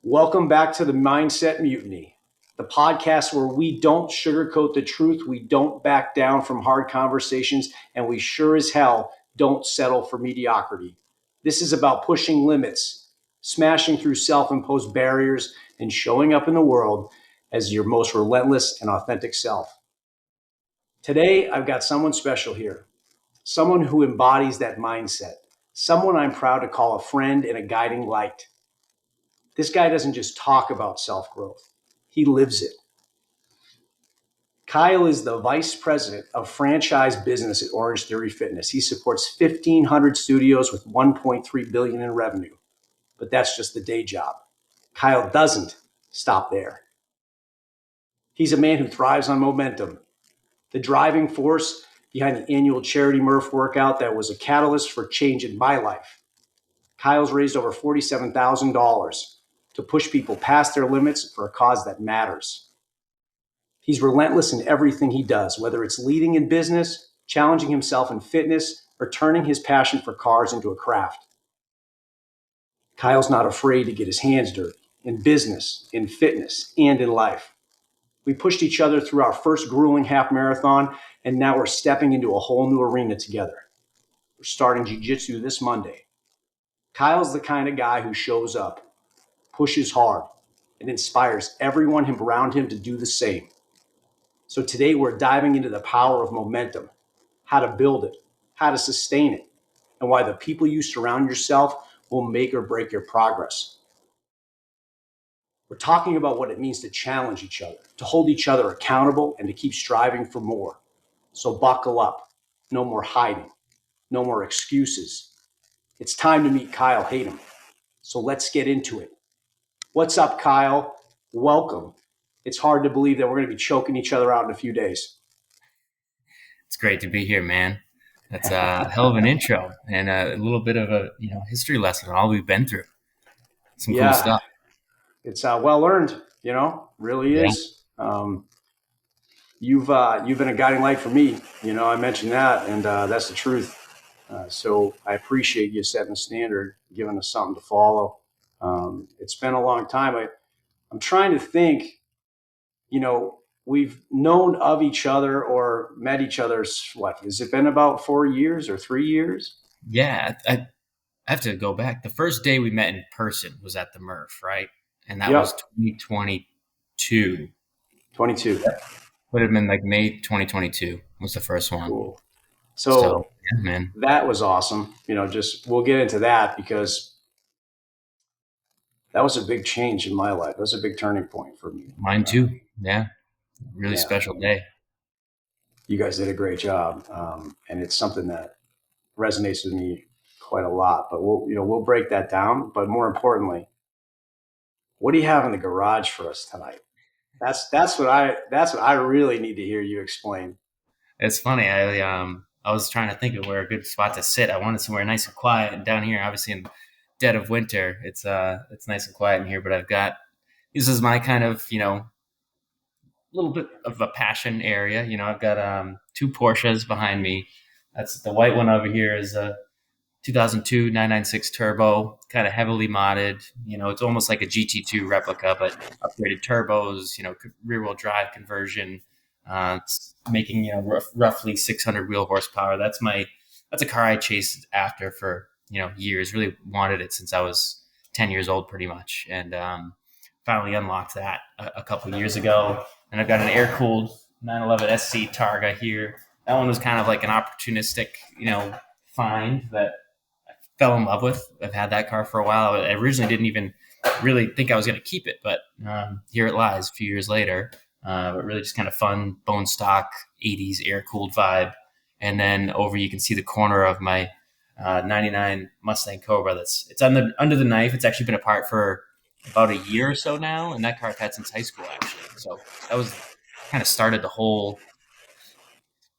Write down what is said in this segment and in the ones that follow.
Welcome back to the Mindset Mutiny, the podcast where we don't sugarcoat the truth, we don't back down from hard conversations, and we sure as hell don't settle for mediocrity. This is about pushing limits, smashing through self-imposed barriers, and showing up in the world as your most relentless and authentic self. Today, I've got someone special here, someone who embodies that mindset, someone I'm proud to call a friend and a guiding light. This guy doesn't just talk about self-growth. He lives it. Kyle is the vice president of franchise business at Orange Theory Fitness. He supports 1,500 studios with $1.3 billion in revenue. But that's just the day job. Kyle doesn't stop there. He's a man who thrives on momentum, the driving force behind the annual Charity Murph Workout that was a catalyst for change in my life. Kyle's raised over $47,000 to push people past their limits for a cause that matters. He's relentless in everything he does, whether it's leading in business, challenging himself in fitness, or turning his passion for cars into a craft. Kyle's not afraid to get his hands dirty in business, in fitness, and in life. We pushed each other through our first grueling half marathon, and now we're stepping into a whole new arena together. We're starting Jiu-Jitsu this Monday. Kyle's the kind of guy who shows up, pushes hard, and inspires everyone around him to do the same. So today we're diving into the power of momentum, how to build it, how to sustain it, and why the people you surround yourself will make or break your progress. We're talking about what it means to challenge each other, to hold each other accountable, and to keep striving for more. So buckle up. No more hiding. No more excuses. It's time to meet Kyle Hatem. So let's get into it. What's up, Kyle? Welcome. It's hard to believe that we're going to be choking each other out in a few days. It's great to be here, man. That's a hell of an intro and a little bit of a history lesson on all we've been through. Some cool stuff. It's well earned, really is. You've been a guiding light for me. I mentioned that, and that's the truth. So I appreciate you setting the standard, giving us something to follow. It's been a long time. I'm trying to think. We've known of each other or met each other. What has it been, about 4 years or 3 years? Yeah, I have to go back. The first day we met in person was at the Murph, right? And that was 2022. 22. Would have been like May 2022 was the first one. Cool. So yeah, man, that was awesome. We'll get into that because that was a big change in my life. That was a big turning point for me. Mine too. Yeah. Really special day. You guys did a great job. And it's something that resonates with me quite a lot, but we'll break that down. But more importantly, what do you have in the garage for us tonight? That's what I really need to hear you explain. It's funny. I was trying to think of where a good spot to sit. I wanted somewhere nice and quiet. And down here, obviously in the dead of winter, it's nice and quiet in here. But this is my kind of little bit of a passion area. I've got 2 Porsches behind me. That's the white one over here is a 2002 996 turbo, kind of heavily modded. It's almost like a GT2 replica, but upgraded turbos. Rear wheel drive conversion. It's making roughly 600 wheel horsepower. That's a car I chased after for years. Really wanted it since I was 10 years old, pretty much, and finally unlocked that a couple of years ago. And I've got an air-cooled 911 SC Targa here. That one was kind of like an opportunistic, find that I fell in love with. I've had that car for a while. I originally didn't even really think I was going to keep it, but here it lies a few years later. But really just kind of fun, bone stock, 80s air-cooled vibe. And then over you can see the corner of my 99 Mustang Cobra. It's under the knife. It's actually been apart for about a year or so now, and that car I've had since high school, actually. So that was kind of started the whole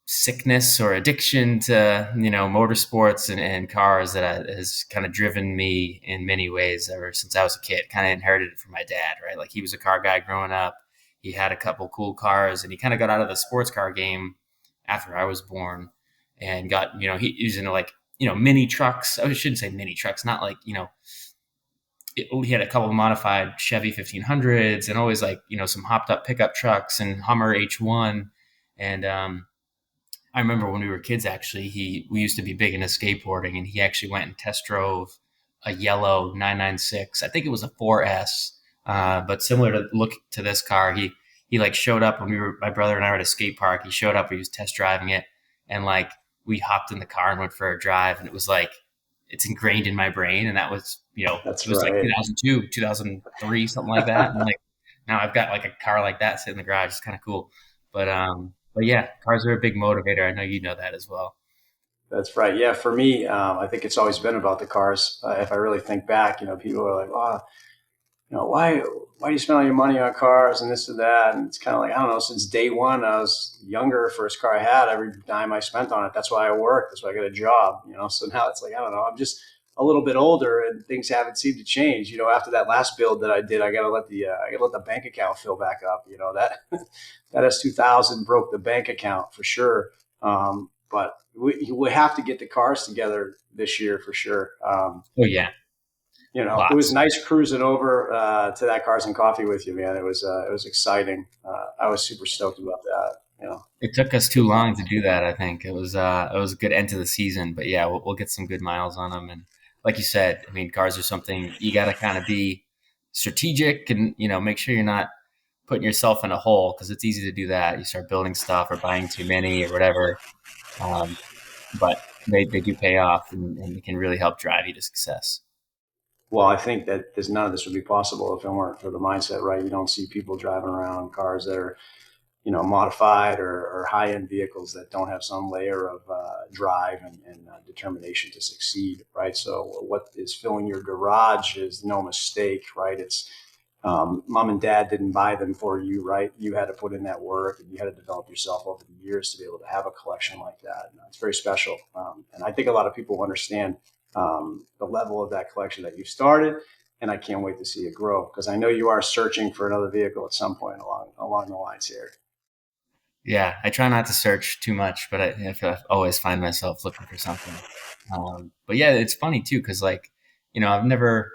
sickness or addiction to motorsports and cars that has kind of driven me in many ways ever since I was a kid. Kind of inherited it from my dad, right? Like he was a car guy growing up. He had a couple cool cars, and he kind of got out of the sports car game after I was born, and got he was into like mini trucks. I shouldn't say mini trucks, not like we had a couple of modified Chevy 1500s and always like, some hopped up pickup trucks and Hummer H1. And I remember when we were kids, actually, we used to be big into skateboarding, and he actually went and test drove a yellow 996. I think it was a 4S, but similar to look to this car. He like showed up when my brother and I were at a skate park. He showed up, he was test driving it, and like we hopped in the car and went for a drive, and it was like it's ingrained in my brain. And that was, That's it was like right. 2002, 2003, something like that. And like now I've got like a car like that sitting in the garage. It's kind of cool. But yeah, cars are a big motivator. I know you know that as well. That's right. Yeah, for me, I think it's always been about the cars. If I really think back, people are like, "Oh, why do you spend all your money on cars and this and that?" And it's kind of like, I don't know, since day one, I was younger, first car I had, every dime I spent on it, that's why I worked. That's why I got a job, So now it's like, I don't know, I'm just a little bit older and things haven't seemed to change. After that last build that I did, I gotta let the bank account fill back up. That S2000 broke the bank account for sure. But we have to get the cars together this year for sure. Oh yeah, It was lots. nice cruising over to that Cars and Coffee with you, man. It was exciting. I was super stoked about that. It took us too long to do that. I think it was a good end to the season, but yeah, we'll get some good miles on them. And like you said, I mean, cars are something you got to kind of be strategic and make sure you're not putting yourself in a hole, because it's easy to do that. You start building stuff or buying too many or whatever. Um, but they do pay off, and it can really help drive you to success. Well, I think that none of this would be possible if it weren't for the mindset, right? You don't see people driving around cars that are modified or high end vehicles that don't have some layer of drive and determination to succeed, right? So what is filling your garage is no mistake, right? It's mom and dad didn't buy them for you, right? You had to put in that work and you had to develop yourself over the years to be able to have a collection like that. And it's very special. And I think a lot of people understand the level of that collection that you started. And I can't wait to see it grow, because I know you are searching for another vehicle at some point along the lines here. Yeah, I try not to search too much, but I always find myself looking for something. But yeah, it's funny too, because like, I've never,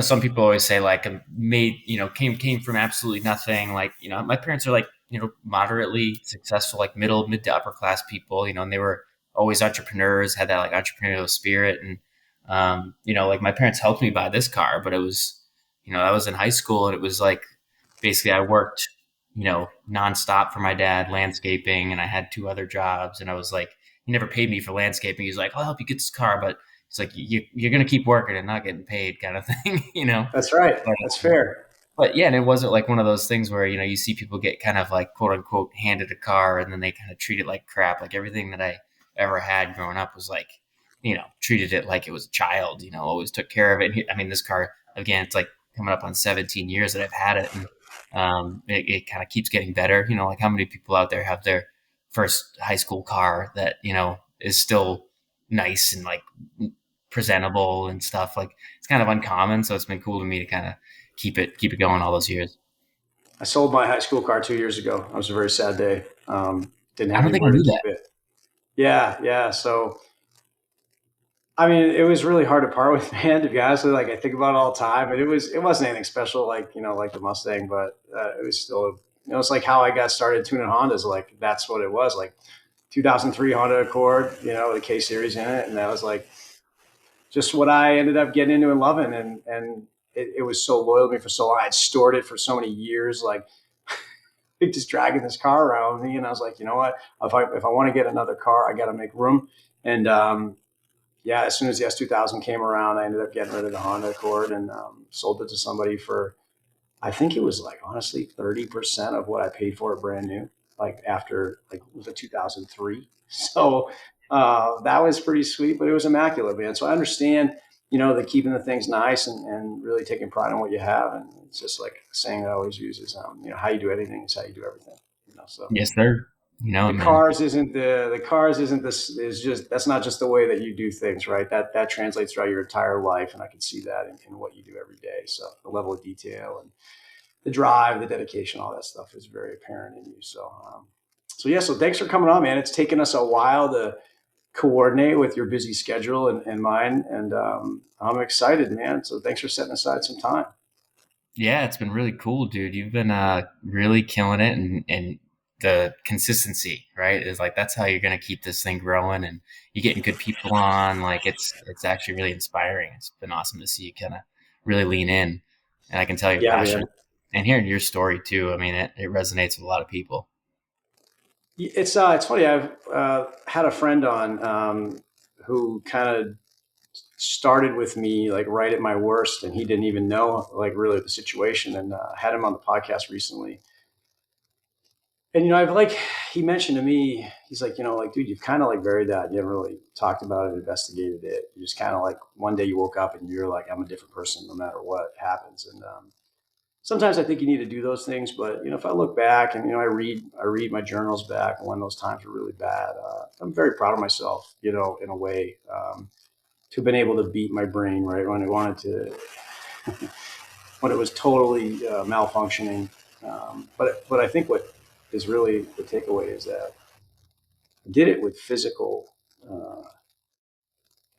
some people always say like I made, came from absolutely nothing. Like, my parents are like, moderately successful, like mid to upper class people, and they were always entrepreneurs, had that like entrepreneurial spirit. And, like my parents helped me buy this car, but it was, I was in high school, and it was like, basically I worked, nonstop for my dad, landscaping, and I had two other jobs. And I was like, he never paid me for landscaping. He's like, I'll help you get this car, but it's like you're going to keep working and not getting paid, kind of thing. That's right. But, That's fair. but yeah, and it wasn't like one of those things where you see people get kind of like quote unquote handed a car and then they kind of treat it like crap. Like everything that I ever had growing up was like, treated it like it was a child. Always took care of it. I mean, this car again, it's like coming up on 17 years that I've had it, and it kind of keeps getting better. Like how many people out there have their first high school car that is still nice and like presentable and stuff. Like it's kind of uncommon, so it's been cool to me to kind of keep it going all those years. I sold my high school car 2 years ago. It was a very sad day. Didn't I have don't think I anywhere to knew keep that. it. Yeah, yeah. So I mean, it was really hard to part with, man. To be honest with you, like I think about it all the time, and it wasn't anything special, like like the Mustang, but it was still, it's like how I got started tuning Hondas. Like that's what it was, like 2003 Honda Accord, with a K series in it, and that was like just what I ended up getting into and loving, and it was so loyal to me for so long. I'd stored it for so many years, like just dragging this car around with me, and I was like, you know what? If I want to get another car, I got to make room, and yeah, as soon as the S2000 came around, I ended up getting rid of the Honda Accord and sold it to somebody for, I think it was like honestly 30% of what I paid for it brand new, like after like it was a 2003. So that was pretty sweet, but it was immaculate, man. So I understand, the keeping the things nice and really taking pride in what you have. And it's just like a saying I always use is, how you do anything is how you do everything. So Yes, sir. the Man. cars isn't the cars isn't this is just that's not just the way that you do things, right? That translates throughout your entire life, and I can see that in what you do every day. So the level of detail and the drive, the dedication, all that stuff is very apparent in you. So so yeah, so thanks for coming on, man. It's taken us a while coordinate with your busy schedule and mine. And I'm excited, man. So thanks for setting aside some time. Yeah, it's been really cool, dude. You've been really killing it, and the consistency, right? Is like that's how you're gonna keep this thing growing, and you getting good people on. Like it's actually really inspiring. It's been awesome to see you kind of really lean in, and I can tell you're Yeah, man. passionate. And hearing your story too, I mean, it resonates with a lot of people. It's funny. I've had a friend on who kind of started with me like right at my worst, and he didn't even know like really the situation. And had him on the podcast recently. And I've like he mentioned to me, he's like, like, dude, you've kind of like buried that. You haven't really talked about it, investigated it. You just kind of like one day you woke up and you're like, I'm a different person no matter what happens. And sometimes I think you need to do those things. But if I look back and I read my journals back and when those times were really bad, I'm very proud of myself. In a way, to have been able to beat my brain right when I wanted to, when it was totally malfunctioning. But I think what is really the takeaway is that I did it with physical. Uh,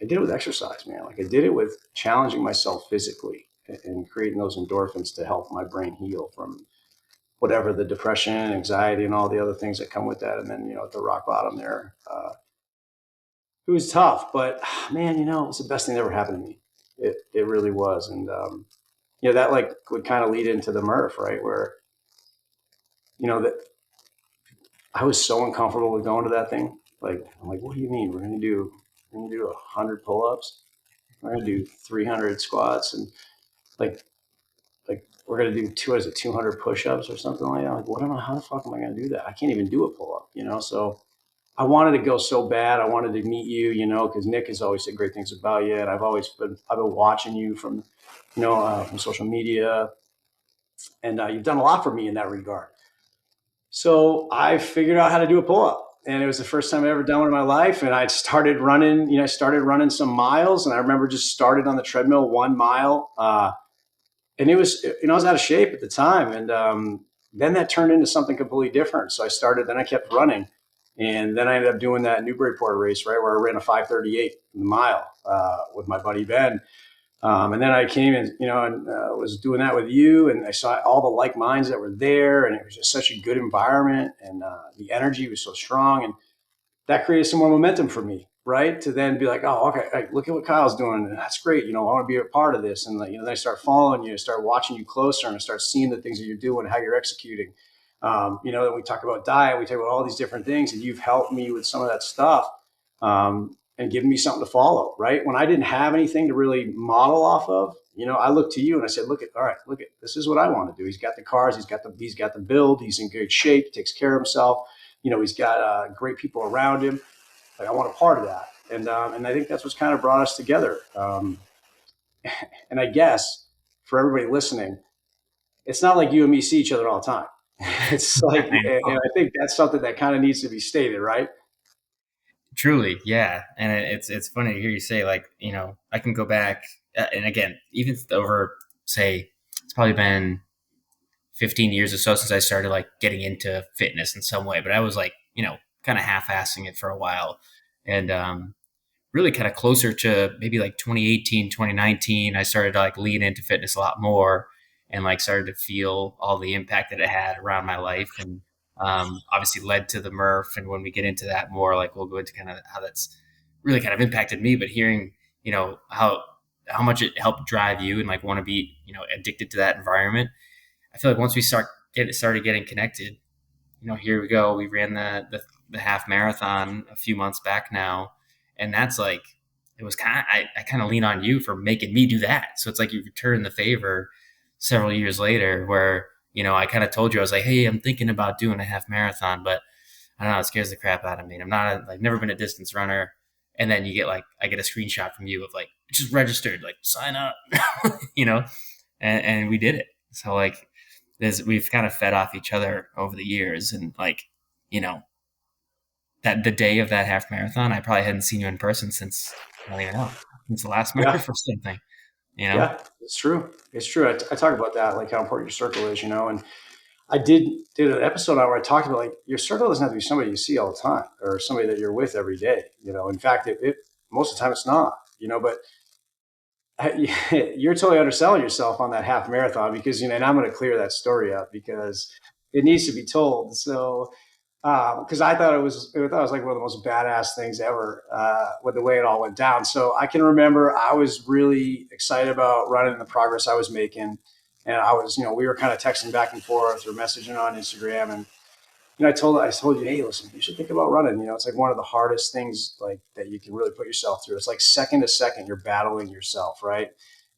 I did it with exercise, man. Like I did it with challenging myself physically and creating those endorphins to help my brain heal from whatever the depression, anxiety, and all the other things that come with that. And then, at the rock bottom there, it was tough, but man, it was the best thing that ever happened to me. It really was. And, that like would kind of lead into the Murph, right? Where, that I was so uncomfortable with going to that thing. Like, I'm like, what do you mean? We're going to do 100 pull-ups. We're going to do 300 squats and like, we're going to do 200 push-ups or something like that. Like, how the fuck am I going to do that? I can't even do a pull-up. So I wanted to go so bad. I wanted to meet you, because Nick has always said great things about you. And I've been watching you from social media, and you've done a lot for me in that regard. So I figured out how to do a pull up. And it was the first time I ever done one in my life. And I started running, some miles. And I remember just started on the treadmill 1 mile. And it was, I was out of shape at the time. And then that turned into something completely different. So then I kept running. And then I ended up doing that Newburyport race, right, where I ran a 5:38 mile with my buddy Ben. And then I came and was doing that with you, and I saw all the like minds that were there, and it was just such a good environment, and the energy was so strong, and that created some more momentum for me, right? To then be like, oh, okay, hey, look at what Kyle's doing, and that's great. I want to be a part of this, and then I start following you, start watching you closer, and I start seeing the things that you're doing, how you're executing. Then we talk about diet, we talk about all these different things, and you've helped me with some of that stuff. And giving me something to follow, right? When I didn't have anything to really model off of, I looked to you and I said, look at, this is what I want to do. He's got the cars, he's got the build, he's in good shape, he takes care of himself. He's got great people around him. Like I want a part of that. And I think that's what's kind of brought us together. And I guess for everybody listening, it's not like you and me see each other all the time. It's like, and I think that's something that kind of needs to be stated, right? Truly, yeah, and it's funny to hear you say like I can go back and again even over say it's probably been 15 years or so since I started like getting into fitness in some way, but I was like kind of half-assing it for a while, and really kind of closer to maybe like 2018, 2019, I started to like lean into fitness a lot more and like started to feel all the impact that it had around my life. And obviously led to the Murph. And when we get into that more, like we'll go into kind of how that's really kind of impacted me, but hearing, how much it helped drive you and like want to be, addicted to that environment. I feel like once we started getting connected, here we go. We ran the half marathon a few months back now, and that's like it was kind of I kind of lean on you for making me do that. So it's like you return the favor several years later, where I kind of told you I was like, hey, I'm thinking about doing a half marathon, but I don't know, it scares the crap out of me. I'm not like never been a distance runner, and then I get a screenshot from you of like just registered, like sign up, you know, and we did it. So like we've kind of fed off each other over the years, and like you know that the day of that half marathon, I probably hadn't seen you in person since I don't even know since the last Yeah. Murph or something. You know, Yeah, it's true. It's true. I talk about that, like how important your circle is, and I did an episode on where I talked about like your circle doesn't have to be somebody you see all the time or somebody that you're with every day. In fact, it most of the time it's not. But you're totally underselling yourself on that half marathon because and I'm going to clear that story up because it needs to be told. So because I thought it was like one of the most badass things ever with the way it all went down. So I can remember I was really excited about running the progress I was making, and I was we were kind of texting back and forth or messaging on Instagram, and I told you, hey, listen, you should think about running. It's like one of the hardest things like that you can really put yourself through. It's like second to second, you're battling yourself, right?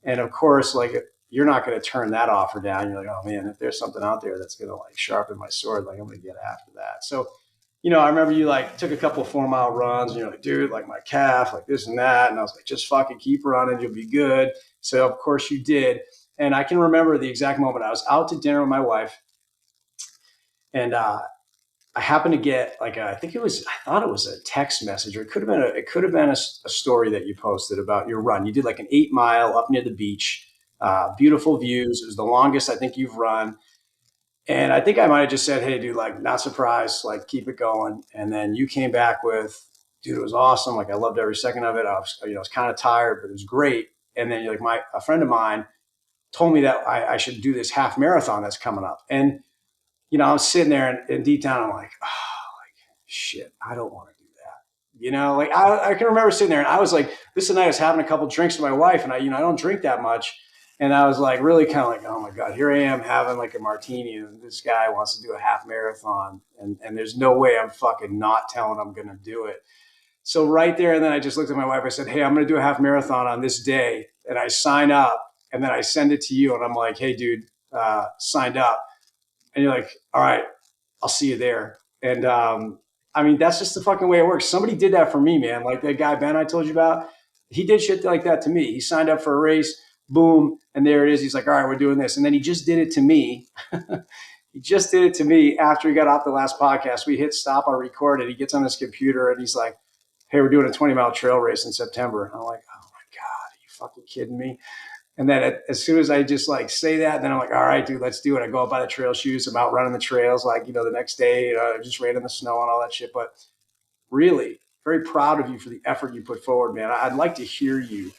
And of course, like you're not going to turn that offer down. You're like, oh man, if there's something out there that's going to like sharpen my sword, like I'm going to get after that. So, I remember you like took a couple of 4 mile runs. And you're like, dude, like my calf, like this and that. And I was like, just fucking keep running, you'll be good. So of course you did. And I can remember the exact moment I was out to dinner with my wife, and I happened to get like I thought it was a text message, or it could have been a story that you posted about your run. You did like an 8 mile up near the beach, beautiful views. It was the longest I think you've run, and I think I might have just said, "Hey, dude, like not surprised, like keep it going." And then you came back with, "Dude, it was awesome. Like I loved every second of it. I was kind of tired, but it was great." And then you're like, a friend of mine told me that I should do this half marathon that's coming up, and I was sitting there and deep down, I'm like, oh, like, shit, I don't want to do that. Like I can remember sitting there and I was like, this night I was having a couple drinks with my wife, and I don't drink that much. And I was like, really kind of like, oh my God, here I am having like a martini, and this guy wants to do a half marathon. And there's no way I'm fucking not telling him I'm going to do it. So right there. And then I just looked at my wife. I said, hey, I'm going to do a half marathon on this day. And I sign up, and then I send it to you. And I'm like, hey, dude, signed up. And you're like, all right, I'll see you there. And I mean, that's just the fucking way it works. Somebody did that for me, man. Like that guy, Ben, I told you about, he did shit like that to me. He signed up for a race, boom, and there it is. He's like, all right, we're doing this. And then he just did it to me. He just did it to me after he got off the last podcast. We hit stop on record, and he gets on his computer and he's like, hey, we're doing a 20-mile trail race in September. And I'm like, oh my God, are you fucking kidding me? And then as soon as I just like say that, then I'm like, all right, dude, let's do it. I go out buy the trail shoes. I'm out running the trails like, the next day, I just ran in the snow and all that shit. But really very proud of you for the effort you put forward, man. I'd like to hear you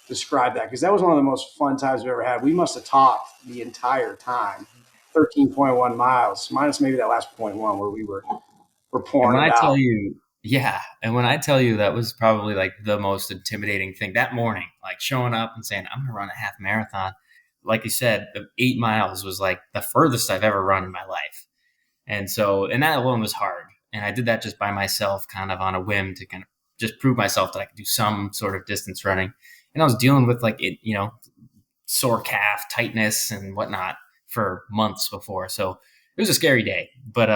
describe that, because that was one of the most fun times we've ever had. We must have talked the entire time, 13.1 miles, minus maybe that last 0.1 where we're And pouring when it I out. tell you, yeah, and when I tell you that was probably like the most intimidating thing that morning, like showing up and saying, I'm going to run a half marathon. Like you said, the 8 miles was like the furthest I've ever run in my life. And that alone was hard. And I did that just by myself, kind of on a whim to kind of just prove myself that I could do some sort of distance running. And I was dealing with like, sore calf tightness and whatnot for months before. So it was a scary day, but,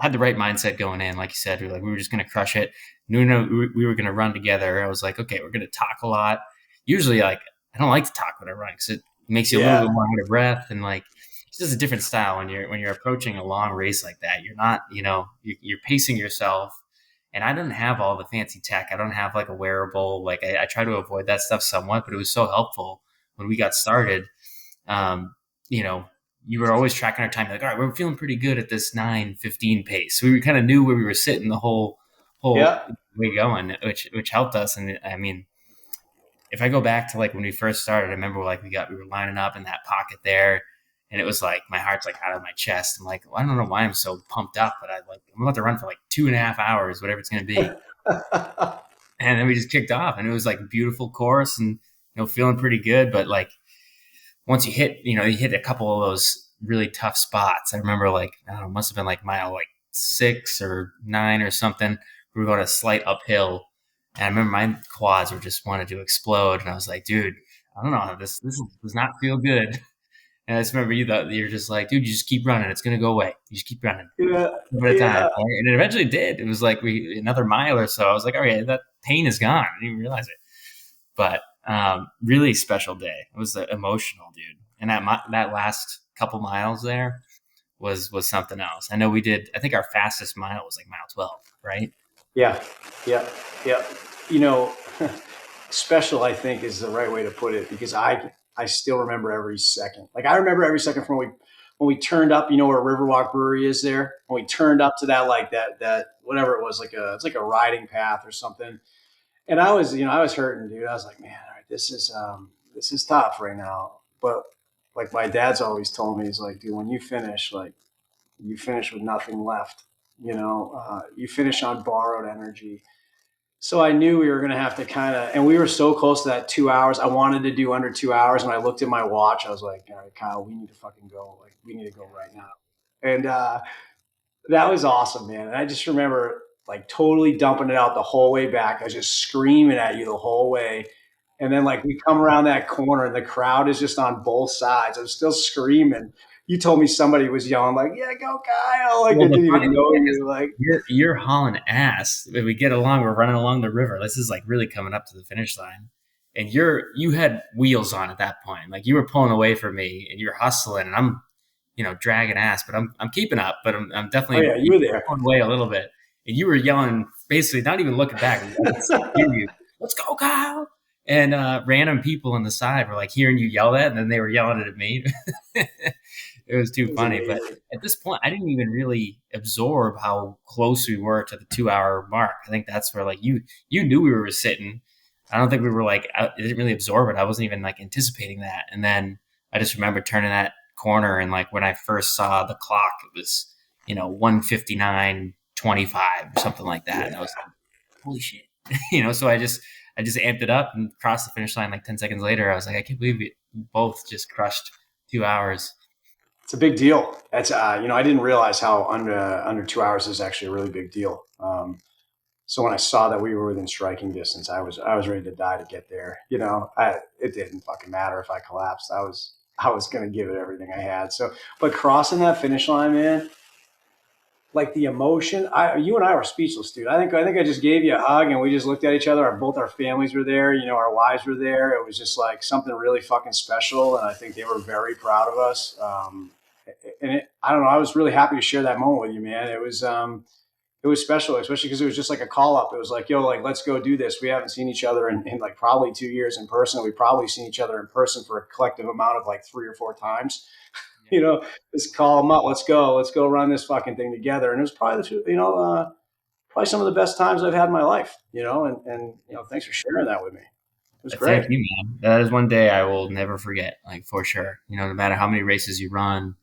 had the right mindset going in. Like you said, we were just going to crush it. We were going to run together. I was like, okay, we're going to talk a lot. Usually like, I don't like to talk when I run because it makes you a little bit more out of breath, and like, it's just a different style when you're approaching a long race like that. You're not, you're pacing yourself. And I didn't have all the fancy tech. I don't have like a wearable. Like I try to avoid that stuff somewhat, but it was so helpful when we got started. Um, you know, you were always tracking our time. Like, all right, we're feeling pretty good at this 9:15 pace. So we kind of knew where we were sitting the whole Yeah. way going, which helped us. And I mean, if I go back to like when we first started, I remember like we were lining up in that pocket there, and it was like my heart's like out of my chest. I'm like, well, I don't know why I'm so pumped up, but I'm about to run for like 2.5 hours, whatever it's gonna be. And then we just kicked off, and it was like a beautiful course, and feeling pretty good. But like once you hit a couple of those really tough spots. I remember like I don't know, must have been like mile like 6 or 9 or something. We were going a slight uphill. And I remember my quads were just wanted to explode. And I was like, dude, I don't know. This does not feel good. And I just remember you're just like, dude, you just keep running. It's going to go away. You just keep running. Yeah. One at a time. Yeah. And it eventually did. It was like another mile or so. I was like, all right, that pain is gone. I didn't even realize it. But really special day. It was emotional, dude. And that last couple miles there was something else. I know we did. I think our fastest mile was like mile 12, right? Yeah. Yeah. Yeah. You know, special, I think, is the right way to put it, because I still remember every second. Like I remember every second from when we when we turned up, where Riverwalk Brewery is there, when we turned up to that whatever it was, it's like a riding path or something. And I was hurting, dude. I was like, man, all right, this is tough right now. But like my dad's always told me, he's like, dude, when you finish, like you finish with nothing left. You finish on borrowed energy. So I knew we were going to have to and we were so close to that 2 hours. I wanted to do under 2 hours. And I looked at my watch. I was like, all right, Kyle, we need to fucking go. Like, we need to go right now. And that was awesome, man. And I just remember like totally dumping it out the whole way back. I was just screaming at you the whole way. And then like we come around that corner and the crowd is just on both sides. I was still screaming. You told me somebody was yelling like, "Yeah, go Kyle!" Like they didn't even know you. Like you're hauling ass. If we get along, we're running along the river. This is like really coming up to the finish line, and you had wheels on at that point. Like you were pulling away from me, and you're hustling, and I'm, dragging ass, but I'm keeping up. But I'm definitely you were there pulling away a little bit, and you were yelling, basically not even looking back. Let's go, Kyle! And random people on the side were like hearing you yell that, and then they were yelling it at me. It was too funny. But at this point, I didn't even really absorb how close we were to the 2 hour mark. I think that's where like you knew we were sitting. I don't think we were like, I didn't really absorb it. I wasn't even like anticipating that. And then I just remember turning that corner, and like when I first saw the clock, it was, 1:59:25 or something like that. Yeah. And I was like, holy shit. So I just amped it up and crossed the finish line like 10 seconds later. I was like, I can't believe we both just crushed 2 hours. It's a big deal. That's I didn't realize how under 2 hours is actually a really big deal. So when I saw that we were within striking distance, I was ready to die to get there. It didn't fucking matter if I collapsed. I was going to give it everything I had. So, but crossing that finish line, man, like the emotion, you and I were speechless, dude. I think I just gave you a hug and we just looked at each other. Both our families were there. Our wives were there. It was just like something really fucking special. And I think they were very proud of us. I don't know. I was really happy to share that moment with you, man. It was special, especially because it was just like a call up. It was like, yo, like, let's go do this. We haven't seen each other in like probably 2 years in person. We've probably seen each other in person for a collective amount of like 3 or 4 times. Just call them up. Let's go run this fucking thing together. And it was probably, probably some of the best times I've had in my life, and thanks for sharing that with me. It was great. Thank you, man. That is one day I will never forget, like for sure. No matter how many races you run,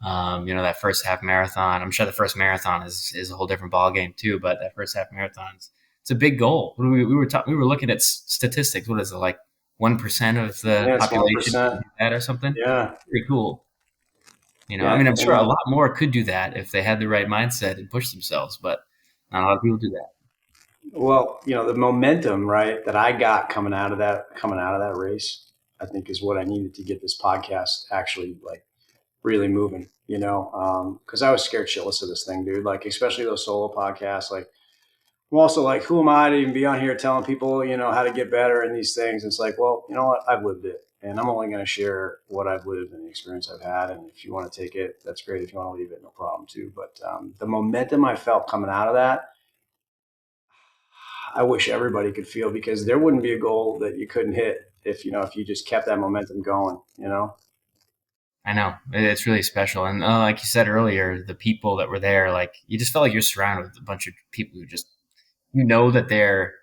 that first half marathon, I'm sure the first marathon is a whole different ball game too, but that first half marathon, it's a big goal. We were looking at statistics. What is it, like 1% of the population do that or something? Yeah. Pretty cool. I'm sure a lot more could do that if they had the right mindset and push themselves, but not a lot of people do that. Well, the momentum, right, that I got coming out of that race, I think is what I needed to get this podcast actually like really moving, because I was scared shitless of this thing, dude. Like, especially those solo podcasts. Like, I'm also like, who am I to even be on here telling people, how to get better and these things? It's like, well, you know what? I've lived it, and I'm only going to share what I've lived and the experience I've had. And if you want to take it, that's great. If you want to leave it, no problem too. But the momentum I felt coming out of that, I wish everybody could feel, because there wouldn't be a goal that you couldn't hit if you just kept that momentum going, I know, it's really special. And like you said earlier, the people that were there, like you just felt like you're surrounded with a bunch of people who just, that they're,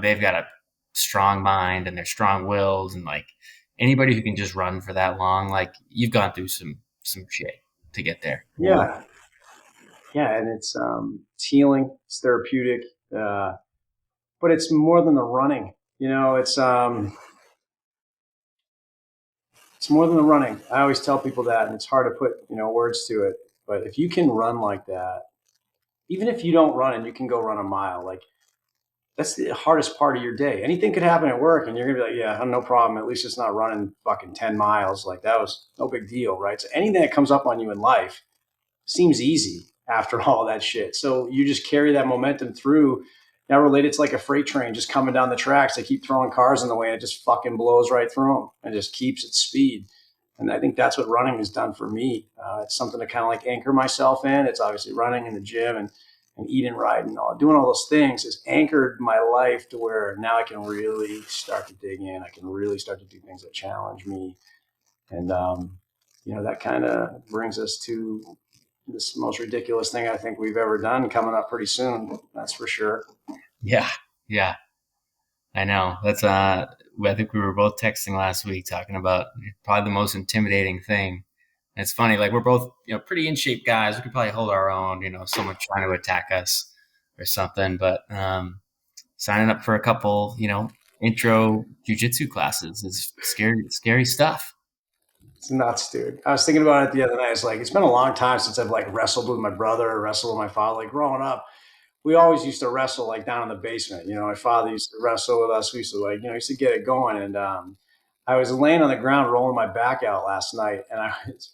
they've got a strong mind and they're strong willed, and like anybody who can just run for that long, like you've gone through some shit to get there. Yeah. Yeah. And it's healing, it's therapeutic, but it's more than the running, it's more than the running. I always tell people that, and it's hard to put, words to it. But if you can run like that, even if you don't run and you can go run a mile, like that's the hardest part of your day. Anything could happen at work and you're going to be like, yeah, no problem. At least it's not running fucking 10 miles. Like that was no big deal, right? So anything that comes up on you in life seems easy after all that shit. So you just carry that momentum through. Now related to like a freight train just coming down the tracks. They keep throwing cars in the way and it just fucking blows right through them and just keeps its speed. And I think that's what running has done for me. It's something to kind of like anchor myself in. It's obviously running in the gym and eating right and doing all those things has anchored my life to where now I can really start to dig in. I can really start to do things that challenge me. And, that kind of brings us to this most ridiculous thing I think we've ever done coming up pretty soon. That's for sure. Yeah. Yeah. I know. That's I think we were both texting last week talking about probably the most intimidating thing. And it's funny, like we're both, pretty in shape guys. We could probably hold our own, someone trying to attack us or something. But signing up for a couple, intro jiu-jitsu classes is scary stuff. It's nuts, dude. I was thinking about it the other night. It's like, it's been a long time since I've like wrestled with my brother or wrestled with my father. Like growing up, we always used to wrestle like down in the basement. My father used to wrestle with us. We used to used to get it going. And I was laying on the ground rolling my back out last night, and I was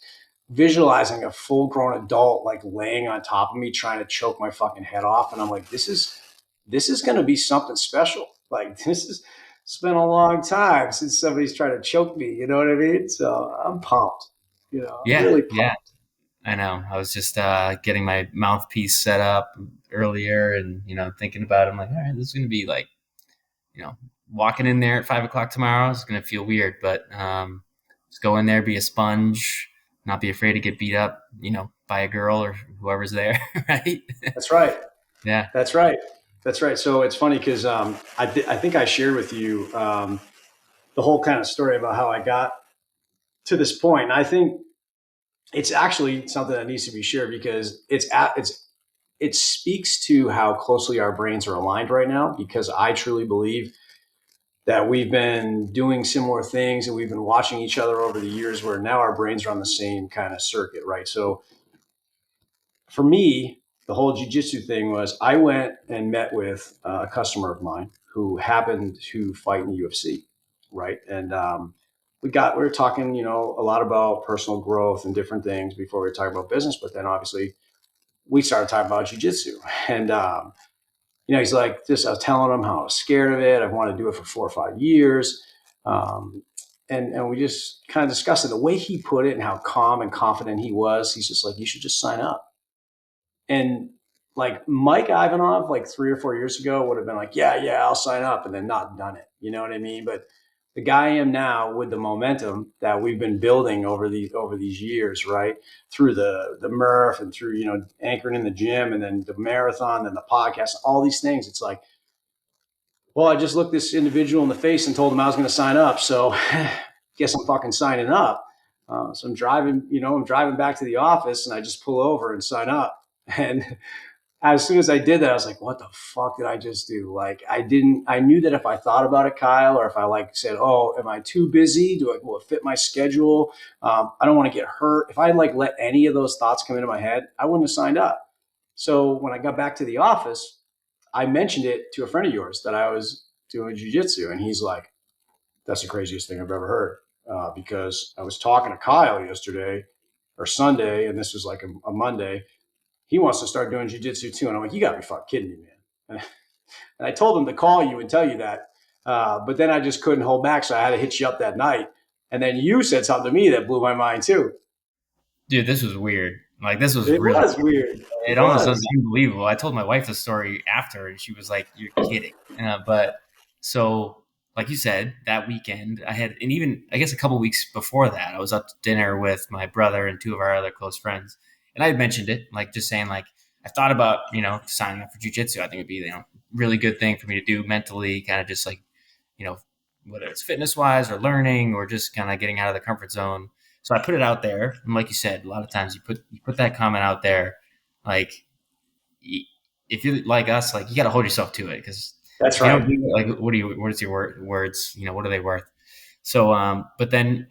visualizing a full grown adult like laying on top of me trying to choke my fucking head off. And I'm like, this is going to be something special. Like it's been a long time since somebody's tried to choke me. You know what I mean? So I'm pumped. Yeah. Really pumped. Yeah. I know. I was just getting my mouthpiece set up earlier and, thinking about it. I'm like, all right, this is going to be like, walking in there at 5:00 tomorrow is going to feel weird, but just go in there, be a sponge, not be afraid to get beat up, by a girl or whoever's there. Right. That's right. Yeah. That's right. That's right. So it's funny because I think I shared with you the whole kind of story about how I got to this point. And I think it's actually something that needs to be shared because it speaks to how closely our brains are aligned right now, because I truly believe that we've been doing similar things and we've been watching each other over the years where now our brains are on the same kind of circuit, right? So for me, the whole jiu-jitsu thing was I went and met with a customer of mine who happened to fight in the UFC, right? And we were talking, a lot about personal growth and different things before we were talking about business. But then obviously we started talking about jiu-jitsu, and he's like, I was telling him how I was scared of it. I've wanted to do it for 4 or 5 years. And we just kind of discussed it. The way he put it and how calm and confident he was, he's just like, you should just sign up. And like Mike Ivanov, like 3 or 4 years ago, would have been like, yeah, I'll sign up, and then not done it. You know what I mean? But the guy I am now, with the momentum that we've been building over these years, right? Through the Murph and through, anchoring in the gym and then the marathon and the podcast, all these things. It's like, well, I just looked this individual in the face and told him I was going to sign up. So guess I'm fucking signing up. So I'm driving back to the office, and I just pull over and sign up. And as soon as I did that, I was like, what the fuck did I just do? Like, I knew that if I thought about it, Kyle, or if I said, oh, am I too busy? Will it fit my schedule? I don't want to get hurt. If I let any of those thoughts come into my head, I wouldn't have signed up. So when I got back to the office, I mentioned it to a friend of yours that I was doing jiu-jitsu. And he's like, that's the craziest thing I've ever heard. Because I was talking to Kyle yesterday or Sunday, and this was like a Monday. He wants to start doing jiu-jitsu too. And I'm like, you gotta be fucking kidding me, man. And I told him to call you and tell you that. But then I just couldn't hold back. So I had to hit you up that night. And then you said something to me that blew my mind too. Dude, this was weird. Like, this was It really was weird. It almost was unbelievable. I told my wife the story after, and she was like, you're kidding. But so, like you said, that weekend I had, and even I guess a couple weeks before that, I was up to dinner with my brother and 2 of our other close friends. And I had mentioned it, like just saying, like, I thought about, signing up for jiu-jitsu. I think it'd be, really good thing for me to do mentally, kind of just like, whether it's fitness wise or learning or just kind of getting out of the comfort zone. So I put it out there. And like you said, a lot of times you put that comment out there, like, if you're like us, like, you got to hold yourself to it. Cause that's right. Like, what is your words? What are they worth? So, but then,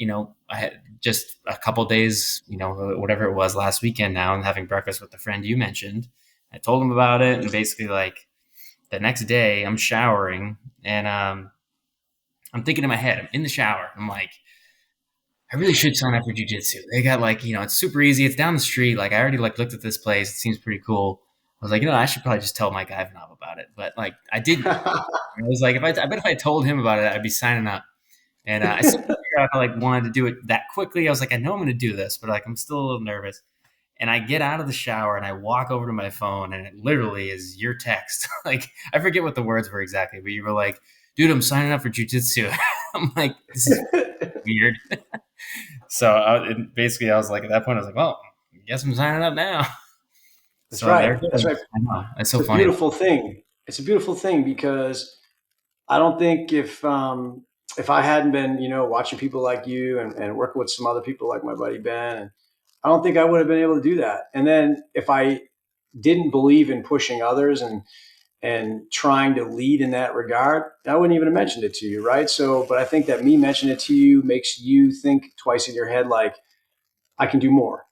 I had just a couple days, whatever it was last weekend now, and having breakfast with the friend you mentioned, I told him about it. And basically, like, the next day I'm showering, and I'm thinking in my head, I'm in the shower. I'm like, I really should sign up for jiu-jitsu. They got it's super easy. It's down the street. Like, I already looked at this place. It seems pretty cool. I was like, I should probably just tell Mike Ivanov about it. But like, I did. I was like, I bet if I told him about it, I'd be signing up. And I still figured out if I wanted to do it that quickly. I was like, I know I'm going to do this, but like, I'm still a little nervous. And I get out of the shower and I walk over to my phone, and it literally is your text. Like, I forget what the words were exactly, but you were like, dude, I'm signing up for jiu-jitsu. I'm like, this is weird. So basically, I was like, at that point, I was like, well, I guess I'm signing up now. That's So there right. it That's goes. right. I know. It's It's so a funny. beautiful thing. It's a beautiful thing because I don't think if I hadn't been, watching people like you and working with some other people like my buddy Ben, and I don't think I would have been able to do that. And then if I didn't believe in pushing others and trying to lead in that regard, I wouldn't even have mentioned it to you, right? So, but I think that me mentioning it to you makes you think twice in your head, like, I can do more.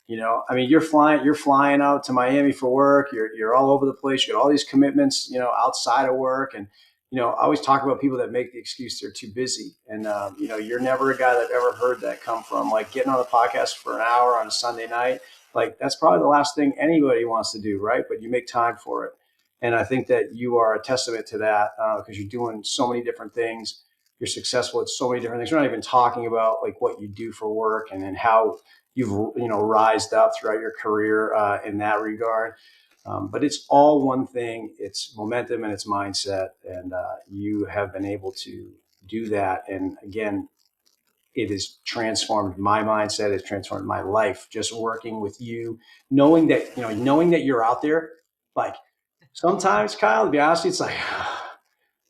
I mean, you're flying out to Miami for work. You're all over the place. You got all these commitments, outside of work. And, I always talk about people that make the excuse they're too busy. And, you're never a guy that ever heard that come from, like, getting on the podcast for an hour on a Sunday night. Like, that's probably the last thing anybody wants to do. Right. But you make time for it. And I think that you are a testament to that, because you're doing so many different things. You're successful at so many different things. We're not even talking about like what you do for work and then how you've rised up throughout your career in that regard. But it's all one thing. It's momentum and it's mindset, and you have been able to do that. And again, it has transformed my mindset. It's transformed my life. Just working with you, knowing that you're out there. Like sometimes, Kyle, to be honest, it's like.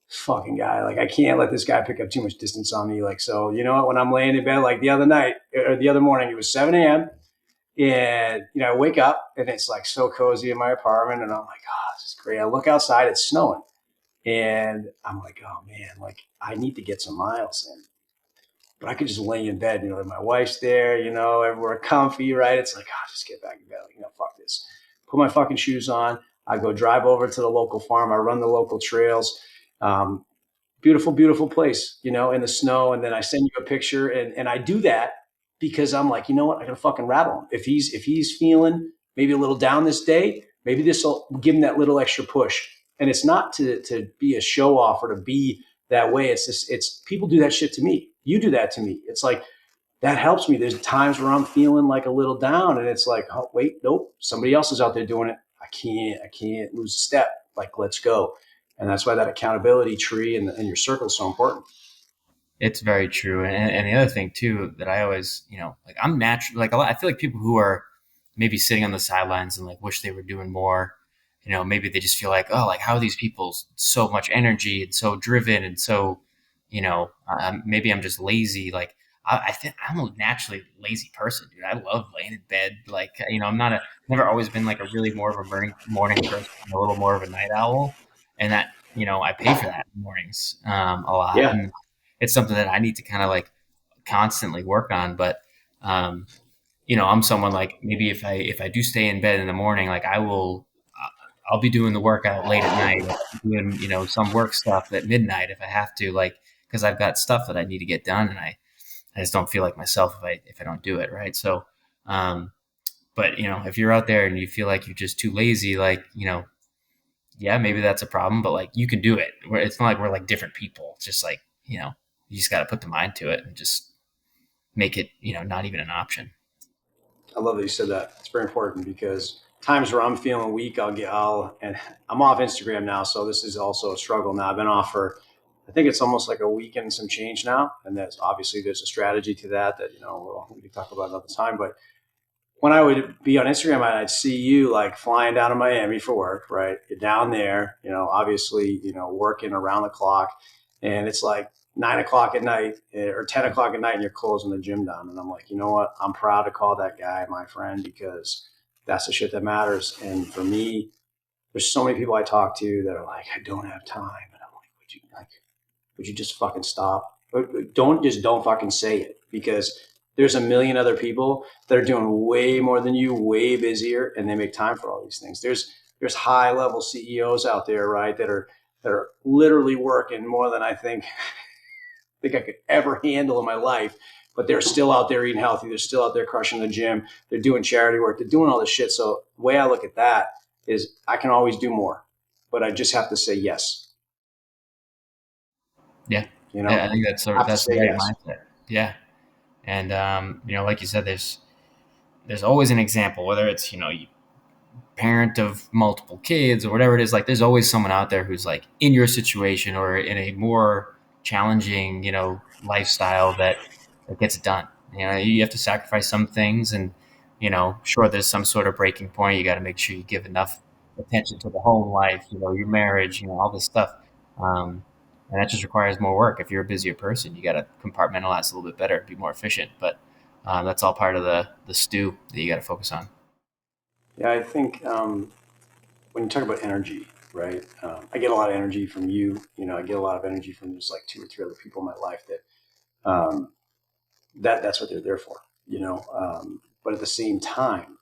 This fucking guy, like I can't let this guy pick up too much distance on me. Like, so you know what? When I'm laying in bed, like the other night or the other morning, it was 7 a.m. And, I wake up and it's like so cozy in my apartment. And I'm like, oh, this is great. I look outside, it's snowing. And I'm like, oh man, like I need to get some miles in. But I could just lay in bed, my wife's there, everywhere comfy, right? It's like, oh, just get back in bed. Like, fuck this. Put my fucking shoes on. I go drive over to the local farm. I run the local trails. Um, Beautiful, beautiful place, in the snow. And then I send you a picture, and I do that because I'm like, you know what? I gotta fucking rattle him. If he's feeling maybe a little down this day, maybe this will give him that little extra push. And it's not to be a show off or to be that way. It's just, it's people do that shit to me. You do that to me. It's like, that helps me. There's times where I'm feeling like a little down and it's like, oh, wait, nope. Somebody else is out there doing it. I can't lose a step. Like, let's go. And that's why that accountability tree and your circle is so important. It's very true. And the other thing too that I always, like I'm natural, like a lot, I feel like people who are maybe sitting on the sidelines and like wish they were doing more, maybe they just feel like, oh, like how are these people so much energy and so driven and so, maybe I'm just lazy. Like I think I'm a naturally lazy person, dude. I love laying in bed. Like, I'm not never always been like a really more of a morning person, a little more of a night owl. And that, I pay for that in the mornings, a lot. Yeah. And it's something that I need to kind of like constantly work on. But I'm someone like maybe if I do stay in bed in the morning, like I'll be doing the workout late at night, doing some work stuff at midnight if I have to, like because I've got stuff that I need to get done, and I just don't feel like myself if I don't do it right. So, but if you're out there and you feel like you're just too lazy, like yeah, maybe that's a problem, but like you can do it. It's not like we're like different people. It's just like you just got to put the mind to it and just make it not even an option. I love that you said that. It's very important because times where I'm feeling weak, and I'm off Instagram now. So this is also a struggle now. I've been off for, I think it's almost like a week and some change now. And that's obviously there's a strategy to that, we can talk about another time. But when I would be on Instagram, I'd see you like flying down to Miami for work, right? You're down there, obviously, working around the clock. And it's like 9 o'clock at night or 10 o'clock at night and you're closing the gym down. And I'm like, you know what? I'm proud to call that guy my friend because that's the shit that matters. And for me, there's so many people I talk to that are like, I don't have time. And I'm like, would you just fucking stop? Don't fucking say it because there's a million other people that are doing way more than you, way busier, and they make time for all these things. There's high level CEOs out there, right, that are literally working more than I think I could ever handle in my life. But they're still out there eating healthy. They're still out there crushing the gym. They're doing charity work. They're doing all this shit. So the way I look at that is I can always do more, but I just have to say yes. Yeah, I I think have to that's the say right yes. mindset. Yeah, and like you said, there's always an example, whether it's you parent of multiple kids or whatever it is. Like, there's always someone out there who's like in your situation or in a more challenging, lifestyle that gets it done. You have to sacrifice some things, and sure, there's some sort of breaking point. You got to make sure you give enough attention to the home life, your marriage, all this stuff. And that just requires more work. If you're a busier person, you got to compartmentalize a little bit better, be more efficient. But that's all part of the stew that you got to focus on. Yeah, I think when you talk about energy, right? I get a lot of energy from you. I get a lot of energy from just like two or three other people in my life um, that's what they're there for. But at the same time,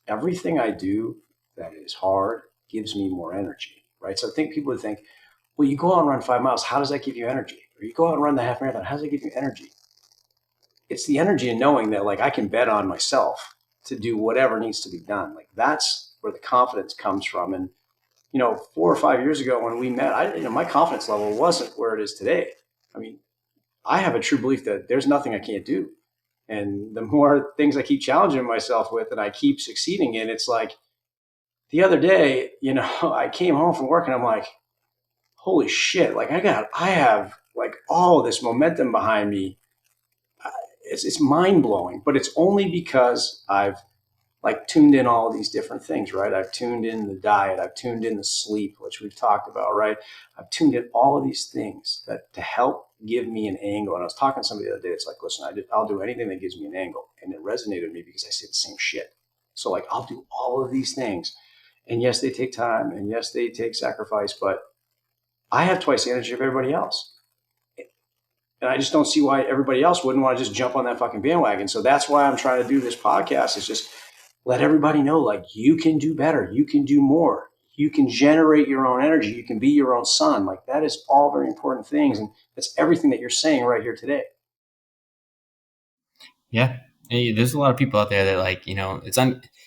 everything I do that is hard gives me more energy, right? So I think people would think, well, you go out and run 5 miles. How does that give you energy? Or you go out and run the half marathon. How does that give you energy? It's the energy in knowing that like I can bet on myself to do whatever needs to be done. Like that's where the confidence comes from. And 4 or 5 years ago when we met, my confidence level wasn't where it is today. I mean, I have a true belief that there's nothing I can't do. And the more things I keep challenging myself with and I keep succeeding in, it's like the other day, I came home from work and I'm like, holy shit, like I have like all of this momentum behind me. It's mind blowing, but it's only because I've like tuned in all of these different things, right? I've tuned in the diet, I've tuned in the sleep, which we've talked about, right? I've tuned in all of these things that to help give me an angle. And I was talking to somebody the other day. It's like, listen, I'll do anything that gives me an angle, and it resonated with me because I say the same shit. So like, I'll do all of these things, and yes, they take time, and yes, they take sacrifice, but I have twice the energy of everybody else. And I just don't see why everybody else wouldn't want to just jump on that fucking bandwagon. So that's why I'm trying to do this podcast, is just let everybody know, like, you can do better. You can do more. You can generate your own energy. You can be your own sun. Like, that is all very important things. And that's everything that you're saying right here today. Yeah. There's a lot of people out there that like,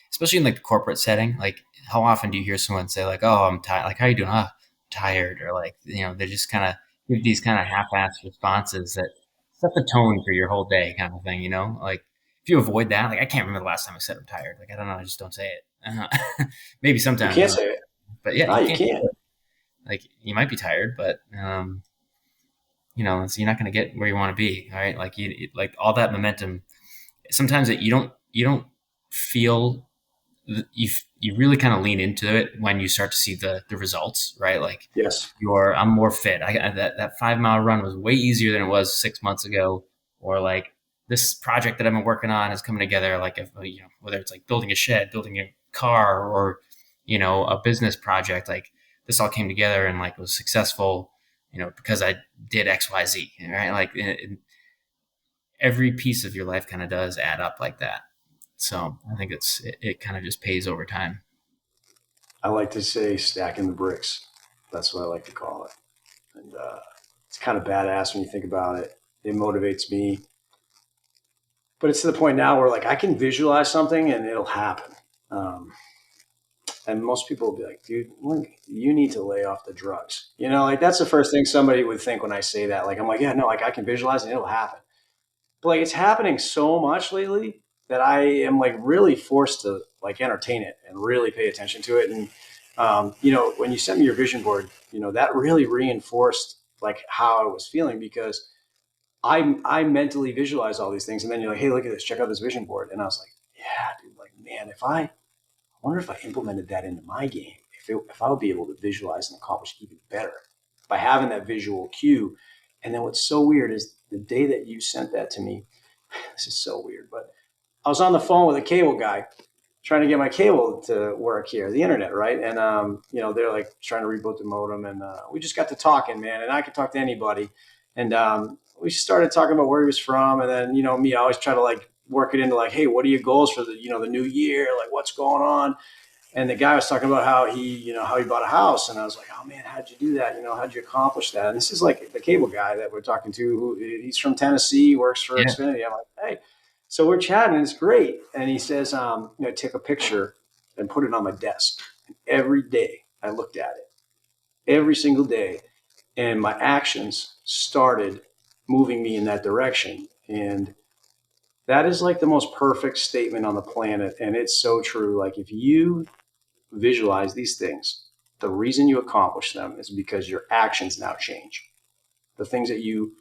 especially in like the corporate setting, like how often do you hear someone say like, oh, I'm tired. Like, how you doing? Oh, tired. Or like, they just kind of give these kind of half-assed responses that set the tone for your whole day kind of thing, like if you avoid that, like I can't remember the last time I said I'm tired. Like, I don't know. I just don't say it. Maybe You sometimes, can't say it. but yeah, No, you you can't. can't. Like you might be tired, but, so you're not going to get where you want to be. All right. Like like all that momentum, sometimes that you don't feel, you really kind of lean into it when you start to see the results, right? Like Yes. I'm more fit. That 5 mile run was way easier than it was 6 months ago. Or like this project that I've been working on is coming together. Like if, whether it's like building a shed, building a car, or a business project, like this all came together and like was successful, because I did XYZ, right? Like every piece of your life kind of does add up like that. So I think it kind of just pays over time. I like to say stacking the bricks. That's what I like to call it. And it's kind of badass when you think about it. It motivates me. But it's to the point now where like I can visualize something and it'll happen. Um, and most people will be like, dude, look, you need to lay off the drugs. Like that's the first thing somebody would think when I say that. Like, I'm like, yeah, no, like I can visualize and it'll happen. But like it's happening so much lately that I am like really forced to like entertain it and really pay attention to it. And, when you sent me your vision board, that really reinforced like how I was feeling because I mentally visualize all these things. And then you're like, hey, look at this, check out this vision board. And I was like, yeah, dude, like, man, I wonder if I implemented that into my game, if I would be able to visualize and accomplish even better by having that visual cue. And then what's so weird is the day that you sent that to me, this is so weird, but I was on the phone with a cable guy trying to get my cable to work here, the internet, right? And, they're like trying to reboot the modem. And we just got to talking, man. And I could talk to anybody. And we started talking about where he was from. And then, me, I always try to like work it into like, hey, what are your goals for the new year? Like, what's going on? And the guy was talking about how he bought a house. And I was like, oh man, how'd you do that? How'd you accomplish that? And this is like the cable guy that we're talking to, who he's from Tennessee, works for Yeah. Xfinity. I'm like, hey, so we're chatting and it's great. And he says, take a picture and put it on my desk. And every day I looked at it every single day, and my actions started moving me in that direction. And that is like the most perfect statement on the planet. And it's so true. Like if you visualize these things, the reason you accomplish them is because your actions now change. The things that you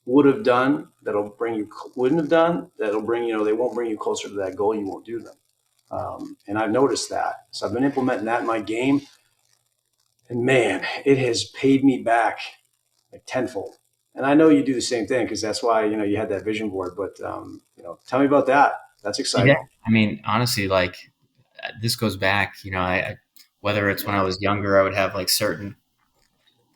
would have done wouldn't have done, that'll bring, they won't bring you closer to that goal. You won't do them. And I've noticed that. So I've been implementing that in my game. And man, it has paid me back like tenfold. And I know you do the same thing because that's why, you had that vision board. But, tell me about that. That's Yeah. exciting. I mean, honestly, like this goes back, whether it's when I was younger, I would have like certain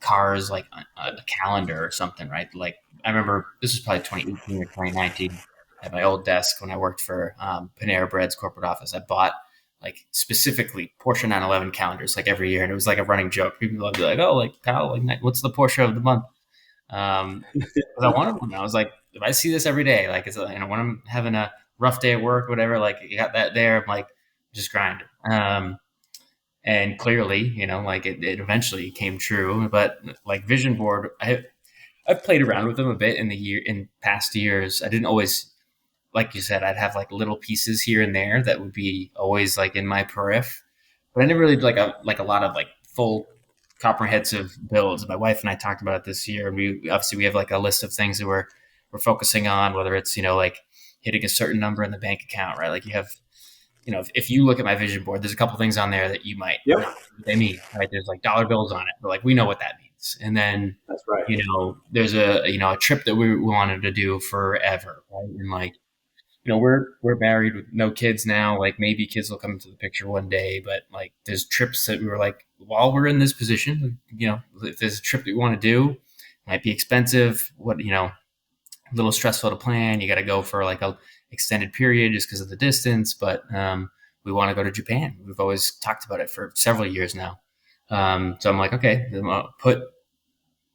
cars, like a calendar or something, right? Like I remember this was probably 2018 or 2019 at my old desk when I worked for Panera Bread's corporate office. I bought like specifically Porsche 911 calendars like every year. And it was like a running joke. People would be like, oh, like Kyle, like what's the Porsche of the month? Because I wanted one. I was like, if I see this every day, like, when I'm having a rough day at work, whatever, like you got that there, I'm like, just grind. And clearly, like it eventually came true. But like vision board, I've played around with them a bit in past years. I didn't always, like you said, I'd have like little pieces here and there that would be always like in my periph, but I never really did like a lot of like full comprehensive builds. My wife and I talked about it this year, and we have like a list of things that we're focusing on, whether it's like hitting a certain number in the bank account, right? Like you have, if you look at my vision board, there's a couple things on there that you might Yep. not know what they mean, right? There's like dollar bills on it, but like we know what that means. And then, That's right. there's a trip that we wanted to do forever, right? And like, we're married with no kids now. Like maybe kids will come into the picture one day, but like there's trips that we were like, while we're in this position, if there's a trip that we want to do, it might be expensive. A little stressful to plan. You got to go for like a extended period just because of the distance. But we want to go to Japan. We've always talked about it for several years now. So I'm like, okay, then I'll put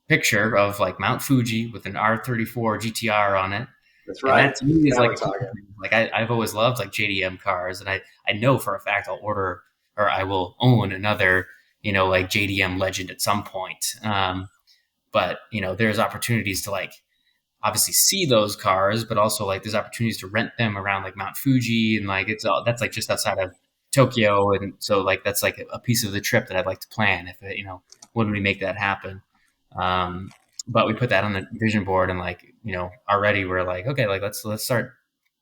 picture of like Mount Fuji with an R34 GTR on it. That's And right. that to me is Now like, we're talking. like I've always loved like JDM cars, and I know for a fact I'll order or I will own another, like JDM Legend at some point. But there's opportunities to like obviously see those cars, but also like there's opportunities to rent them around like Mount Fuji, and like that's like just outside of Tokyo, and so like that's like a piece of the trip that I'd like to plan if when we make that happen. Um, but we put that on the vision board, and like already we're like, okay, like let's start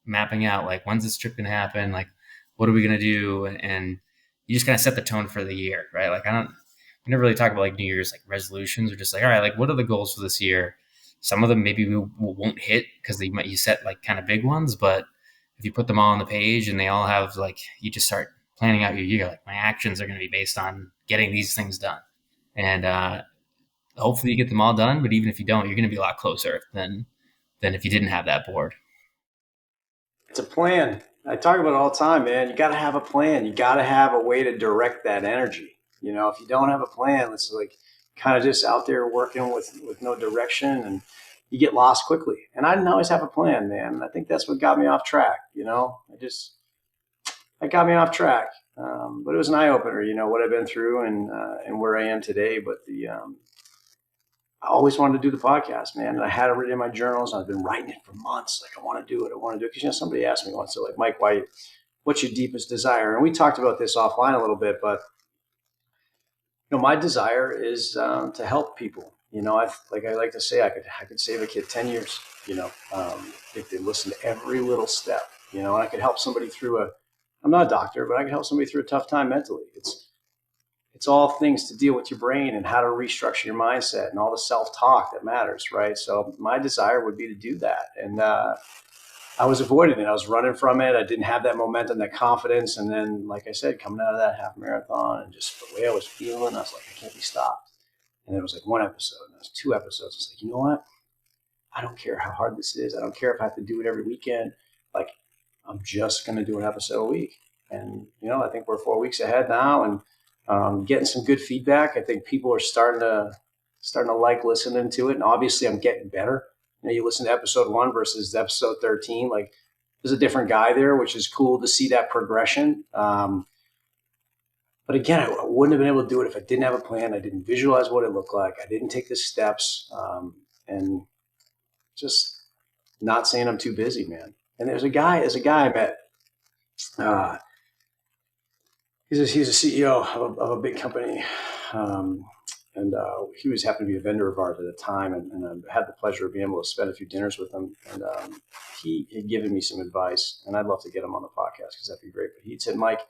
mapping out like when's this trip gonna happen, like what are we gonna do, and you just kind of set the tone for the year, right? Like we never really talk about like New Year's like resolutions, or just like, all right, like what are the goals for this year? Some of them maybe we won't hit because you set like kind of big ones, but if you put them all on the page and they all have like, you just start planning out your year, like my actions are going to be based on getting these things done. And hopefully you get them all done. But even if you don't, you're going to be a lot closer than if you didn't have that board. It's a plan. I talk about it all the time, man. You got to have a plan. You got to have a way to direct that energy. If you don't have a plan, it's like kind of just out there working with no direction, and you get lost quickly. And I didn't always have a plan, man. I think that's what got me off track. That got me off track. But it was an eye opener, what I've been through and where I am today. But I always wanted to do the podcast, man. And I had it written in my journals. I've been writing it for months. Like, I want to do it. I want to do it. Because, somebody asked me once, they're like, Mike, what's your deepest desire? And we talked about this offline a little bit, but, my desire is to help people. Like I like to say, I could save a kid 10 years, if they listen to every little step, and I could help somebody through I'm not a doctor, but I could help somebody through a tough time mentally. It's all things to deal with your brain and how to restructure your mindset and all the self-talk that matters, right? So my desire would be to do that. And I was avoiding it. I was running from it. I didn't have that momentum, that confidence. And then, like I said, coming out of that half marathon and just the way I was feeling, I was like, I can't be stopped. And it was like one episode, and it was two episodes. It's like, you know what? I don't care how hard this is. I don't care if I have to do it every weekend. Like, I'm just going to do an episode a week. And, I think we're 4 weeks ahead now, and getting some good feedback. I think people are starting to like listening to it. And obviously I'm getting better. You listen to episode 1 versus episode 13, like there's a different guy there, which is cool to see that progression. But again, I wouldn't have been able to do it if I didn't have a plan. I didn't visualize what it looked like. I didn't take the steps, and just not saying I'm too busy, man. And there's a guy I met. He's a CEO of a big company, And he was happened to be a vendor of ours at the time, and I had the pleasure of being able to spend a few dinners with him. And he had given me some advice, and I'd love to get him on the podcast because that'd be great. But he said, Mike,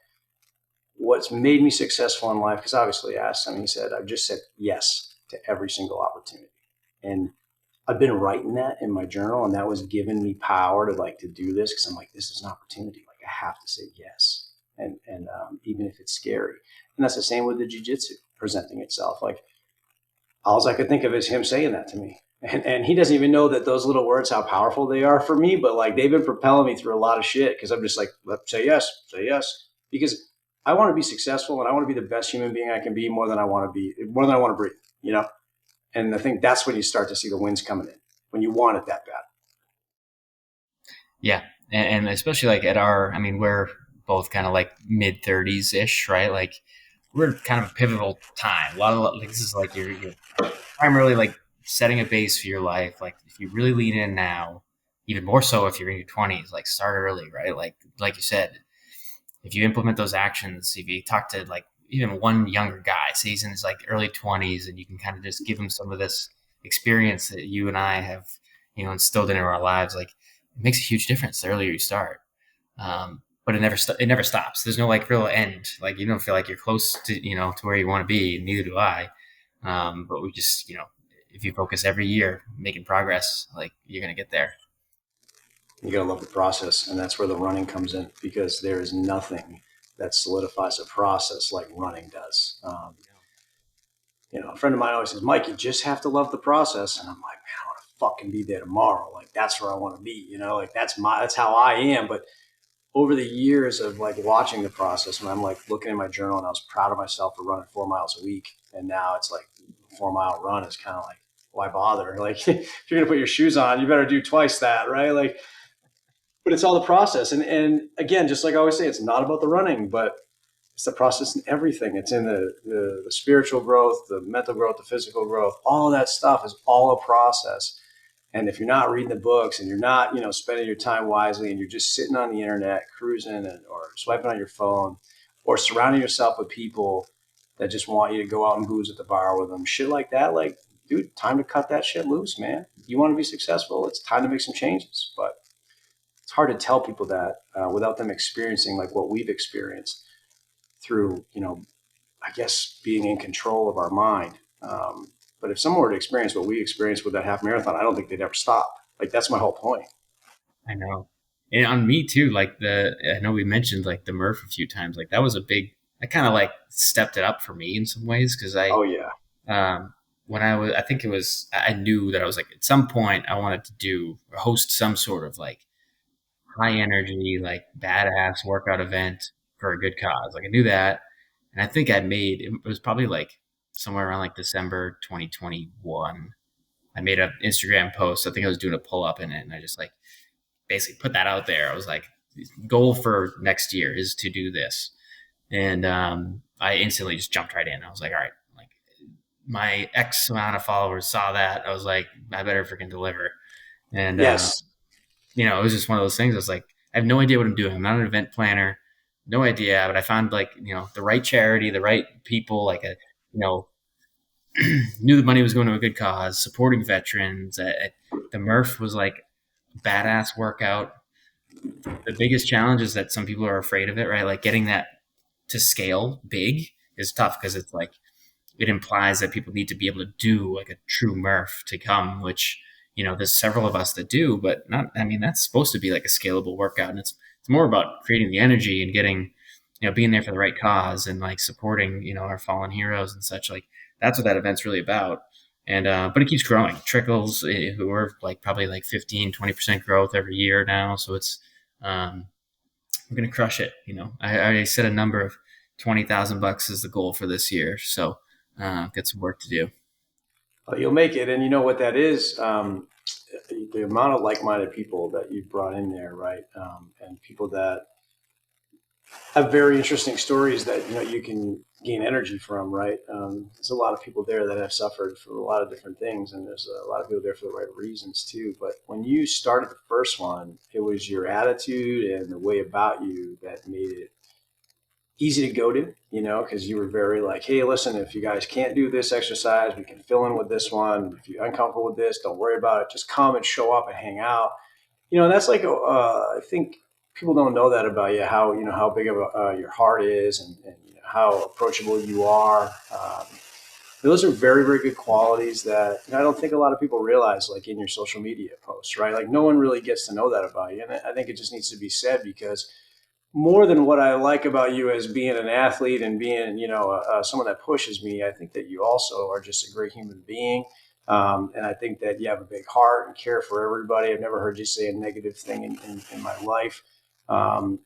what's made me successful in life, because obviously I asked him, he said, I've just said yes to every single opportunity. And I've been writing that in my journal, and that was giving me power to do this, because I'm like, this is an opportunity. Like, I have to say yes. And even if it's scary. And that's the same with the jiu-jitsu presenting itself. Like, all I could think of is him saying that to me. And he doesn't even know that those little words, how powerful they are for me, but like, they've been propelling me through a lot of shit, because I'm just like, say yes, because I want to be successful, and I want to be the best human being I can be more than I want to breathe, you know? And I think that's when you start to see the wins coming in, when you want it that bad. Yeah. And especially like we're both kind of like mid 30s ish, right? Like, we're kind of a pivotal time. A lot of like, this is like you're primarily like setting a base for your life. Like, if you really lean in now, even more so if you're in your 20s, like, start early, right? Like you said, if you implement those actions, if you talk to like even one younger guy, say he's in his like early 20s, and you can kind of just give him some of this experience that you and I have, instilled into our lives, like, it makes a huge difference the earlier you start. But it never stops. There's no like real end. Like, you don't feel like you're close to, to where you want to be. Neither do I. But we just, if you focus every year making progress, like, you're going to get there. You got to love the process. And that's where the running comes in, because there is nothing that solidifies a process like running does. A friend of mine always says, Mike, you just have to love the process. And I'm like, man, I want to fucking be there tomorrow. Like, that's where I want to be, like, that's how I am. But over the years of like watching the process, when I'm like looking in my journal, and I was proud of myself for running 4 miles a week. And now it's like, 4-mile run is kind of like, why bother? Like, if you're going to put your shoes on, you better do twice that, right? Like, but it's all the process. And again, just like I always say, it's not about the running, but it's the process in everything. It's in the spiritual growth, the mental growth, the physical growth. All of that stuff is all a process. And if you're not reading the books, and you're not, spending your time wisely, and you're just sitting on the internet, cruising, or swiping on your phone, or surrounding yourself with people that just want you to go out and booze at the bar with them, shit like that, like, dude, time to cut that shit loose, man. You want to be successful, it's time to make some changes. But it's hard to tell people that without them experiencing like what we've experienced through, I guess, being in control of our mind. But if someone were to experience what we experienced with that half marathon, I don't think they'd ever stop. Like, that's my whole point. I know. And on me too, like, I know we mentioned like the Murph a few times. Like, that was I kind of like stepped it up for me in some ways. Cause Oh yeah. When I knew that I was like, at some point I wanted to do or host some sort of like high energy, like badass workout event for a good cause. Like, I knew that. And I think it was probably like somewhere around like December 2021. I made an Instagram post. I think I was doing a pull up in it, and I just like basically put that out there. I was like, goal for next year is to do this. And I instantly just jumped right in. I was like, all right, like, my X amount of followers saw that. I was like, I better freaking deliver. And, Yes. it was just one of those things. I was like, I have no idea what I'm doing. I'm not an event planner, no idea. But I found like, the right charity, the right people, like knew the money was going to a good cause, supporting veterans. The Murph was like badass workout. The biggest challenge is that some people are afraid of it, right? Like, getting that to scale big is tough, because it's like, it implies that people need to be able to do like a true Murph to come, which, there's several of us that do, but not, that's supposed to be like a scalable workout. And it's more about creating the energy and getting, being there for the right cause, and like supporting, our fallen heroes and such. Like, that's what that event's really about. And, but it keeps growing, trickles. We're like probably like 15-20% growth every year now. So it's, we're going to crush it. I already set a number of $20,000 is the goal for this year. So, got some work to do. Well, you'll make it. And you know what that is? The amount of like-minded people that you've brought in there, right? And people that have very interesting stories that, you can gain energy from, right? There's a lot of people there that have suffered from a lot of different things, and there's a lot of people there for the right reasons too. But when you started the first one, it was your attitude and the way about you that made it easy to go to, because you were very like, hey, listen, if you guys can't do this exercise, we can fill in with this one. If you're uncomfortable with this, don't worry about it. Just come and show up and hang out. That's like, I think people don't know that about you, how big of your heart is, and how approachable you are. Those are very, very good qualities that I don't think a lot of people realize, like in your social media posts, right? Like no one really gets to know that about you. And I think it just needs to be said, because more than what I like about you as being an athlete and being, someone that pushes me, I think that you also are just a great human being. And I think that you have a big heart and care for everybody. I've never heard you say a negative thing in my life.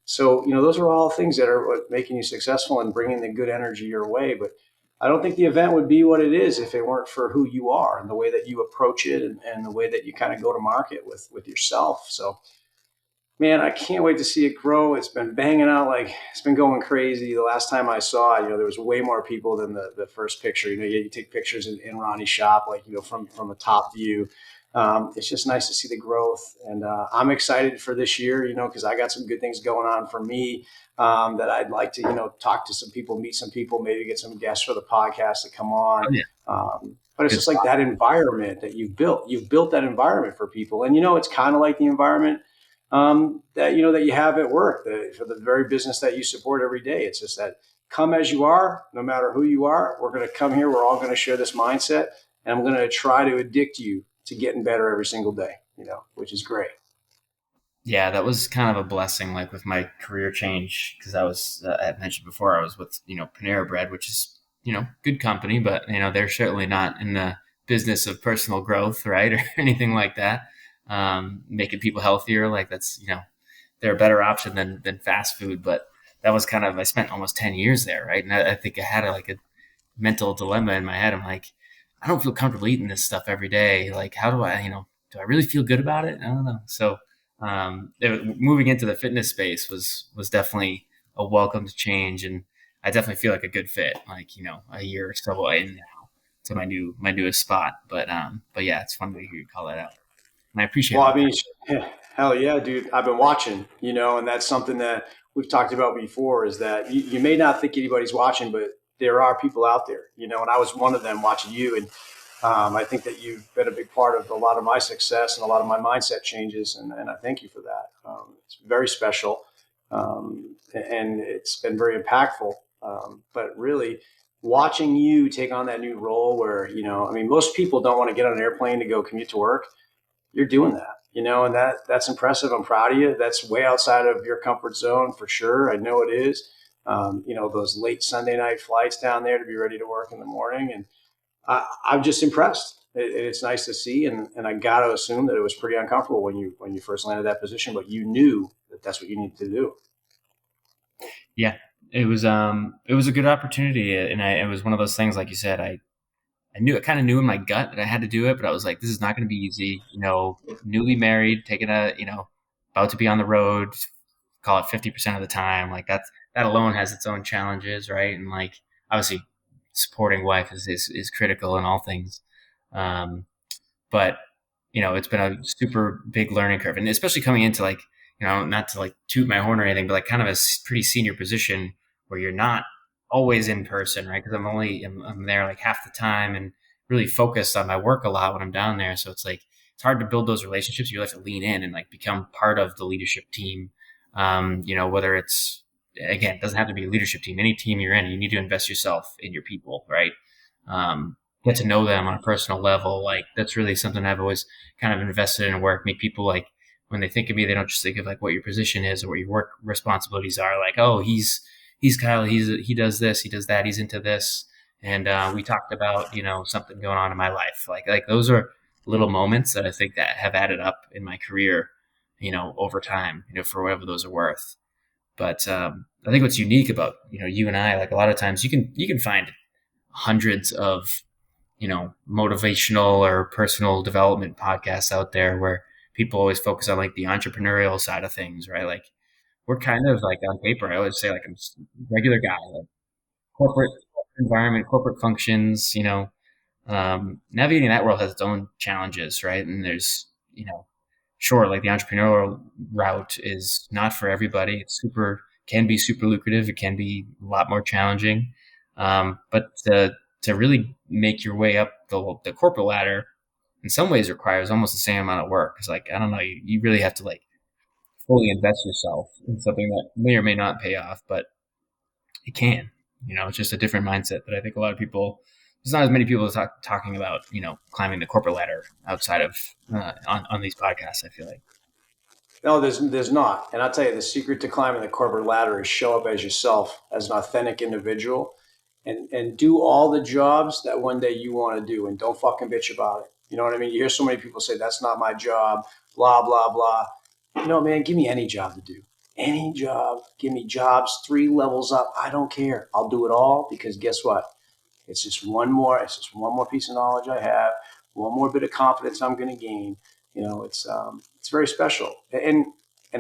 So, those are all things that are what making you successful and bringing the good energy your way. But I don't think the event would be what it is if it weren't for who you are and the way that you approach it, and the way that you kind of go to market with yourself. So, man, I can't wait to see it grow. It's been banging out, like it's been going crazy. The last time I saw it, there was way more people than the first picture. You take pictures in Ronnie's shop, like, from a top view. It's just nice to see the growth. And I'm excited for this year, because I got some good things going on for me, that I'd like to, talk to some people, meet some people, maybe get some guests for the podcast to come on. Oh, yeah. But it's just like that environment that you've built. You've built that environment for people. And, it's kind of like the environment that you have at work, for the very business that you support every day. It's just that come as you are, no matter who you are. We're going to come here. We're all going to share this mindset, and I'm going to try to addict you to getting better every single day, which is great. Yeah, that was kind of a blessing, like with my career change, because I had mentioned before, I was with, Panera Bread, which is, good company, but, they're certainly not in the business of personal growth, right? Or anything like that. Making people healthier, like that's, they're a better option than fast food. But that was I spent almost 10 years there, right? And I think I had a mental dilemma in my head. I'm like, I don't feel comfortable eating this stuff every day. Like, how do I, do I really feel good about it? I don't know. So, moving into the fitness space was definitely a welcome to change, and I definitely feel like a good fit. Like, a year or so in now to my newest spot. But yeah, it's fun to hear you call that out, and I appreciate Well, all I that. mean, hell yeah, dude. I've been watching, and that's something that we've talked about before, is that you may not think anybody's watching, but there are people out there, and I was one of them watching you. And I think that you've been a big part of a lot of my success and a lot of my mindset changes. And I thank you for that. It's very special. And it's been very impactful. But really, watching you take on that new role where, most people don't want to get on an airplane to go commute to work. You're doing that, and that's impressive. I'm proud of you. That's way outside of your comfort zone for sure. I know it is. Those late Sunday night flights down there to be ready to work in the morning. And I'm just impressed. It's nice to see. And I got to assume that it was pretty uncomfortable when you first landed that position, but you knew that that's what you needed to do. Yeah, it was a good opportunity, and it was one of those things, like you said, I kind of knew in my gut that I had to do it, but I was like, this is not going to be easy. Newly married, taking about to be on the road, call it 50% of the time. Like that alone has its own challenges, right? And like obviously, supporting wife is critical in all things. Um, but it's been a super big learning curve, and especially coming into not to like toot my horn or anything, but like kind of a pretty senior position where you're not always in person, right? Because I'm there like half the time and really focused on my work a lot when I'm down there. So it's like it's hard to build those relationships. You have to lean in and like become part of the leadership team. Whether it's, again, it doesn't have to be a leadership team. Any team you're in, you need to invest yourself in your people, right? Get to know them on a personal level. Like that's really something I've always kind of invested in work. Make people like, when they think of me, they don't just think of like what your position is or what your work responsibilities are. Like, oh, he's Kyle. He does this. He does that. He's into this. And we talked about something going on in my life. Like those are little moments that I think that have added up in my career. Over time. For whatever those are worth. But I think what's unique about you and I, like a lot of times you can find hundreds of motivational or personal development podcasts out there where people always focus on like the entrepreneurial side of things, right? Like we're kind of like on paper, I always say like I'm just a regular guy, like corporate environment, corporate functions, navigating that world has its own challenges, right? And there's, sure, like the entrepreneurial route is not for everybody. It's super can be super lucrative. It can be a lot more challenging. But to really make your way up the corporate ladder in some ways requires almost the same amount of work. Cause like, I don't know, you really have to like fully invest yourself in something that may or may not pay off, but it can, it's just a different mindset that I think a lot of people, there's not as many people talking about, climbing the corporate ladder outside of, on these podcasts, I feel like. No, there's not. And I'll tell you, the secret to climbing the corporate ladder is show up as yourself, as an authentic individual, and do all the jobs that one day you want to do, and don't fucking bitch about it. You know what I mean? You hear so many people say that's not my job, blah blah blah. Man, give me any job to do. Any job. Give me jobs 3 levels up. I don't care. I'll do it all, because guess what? It's just one more piece of knowledge I have, one more bit of confidence I'm going to gain. It's very special. And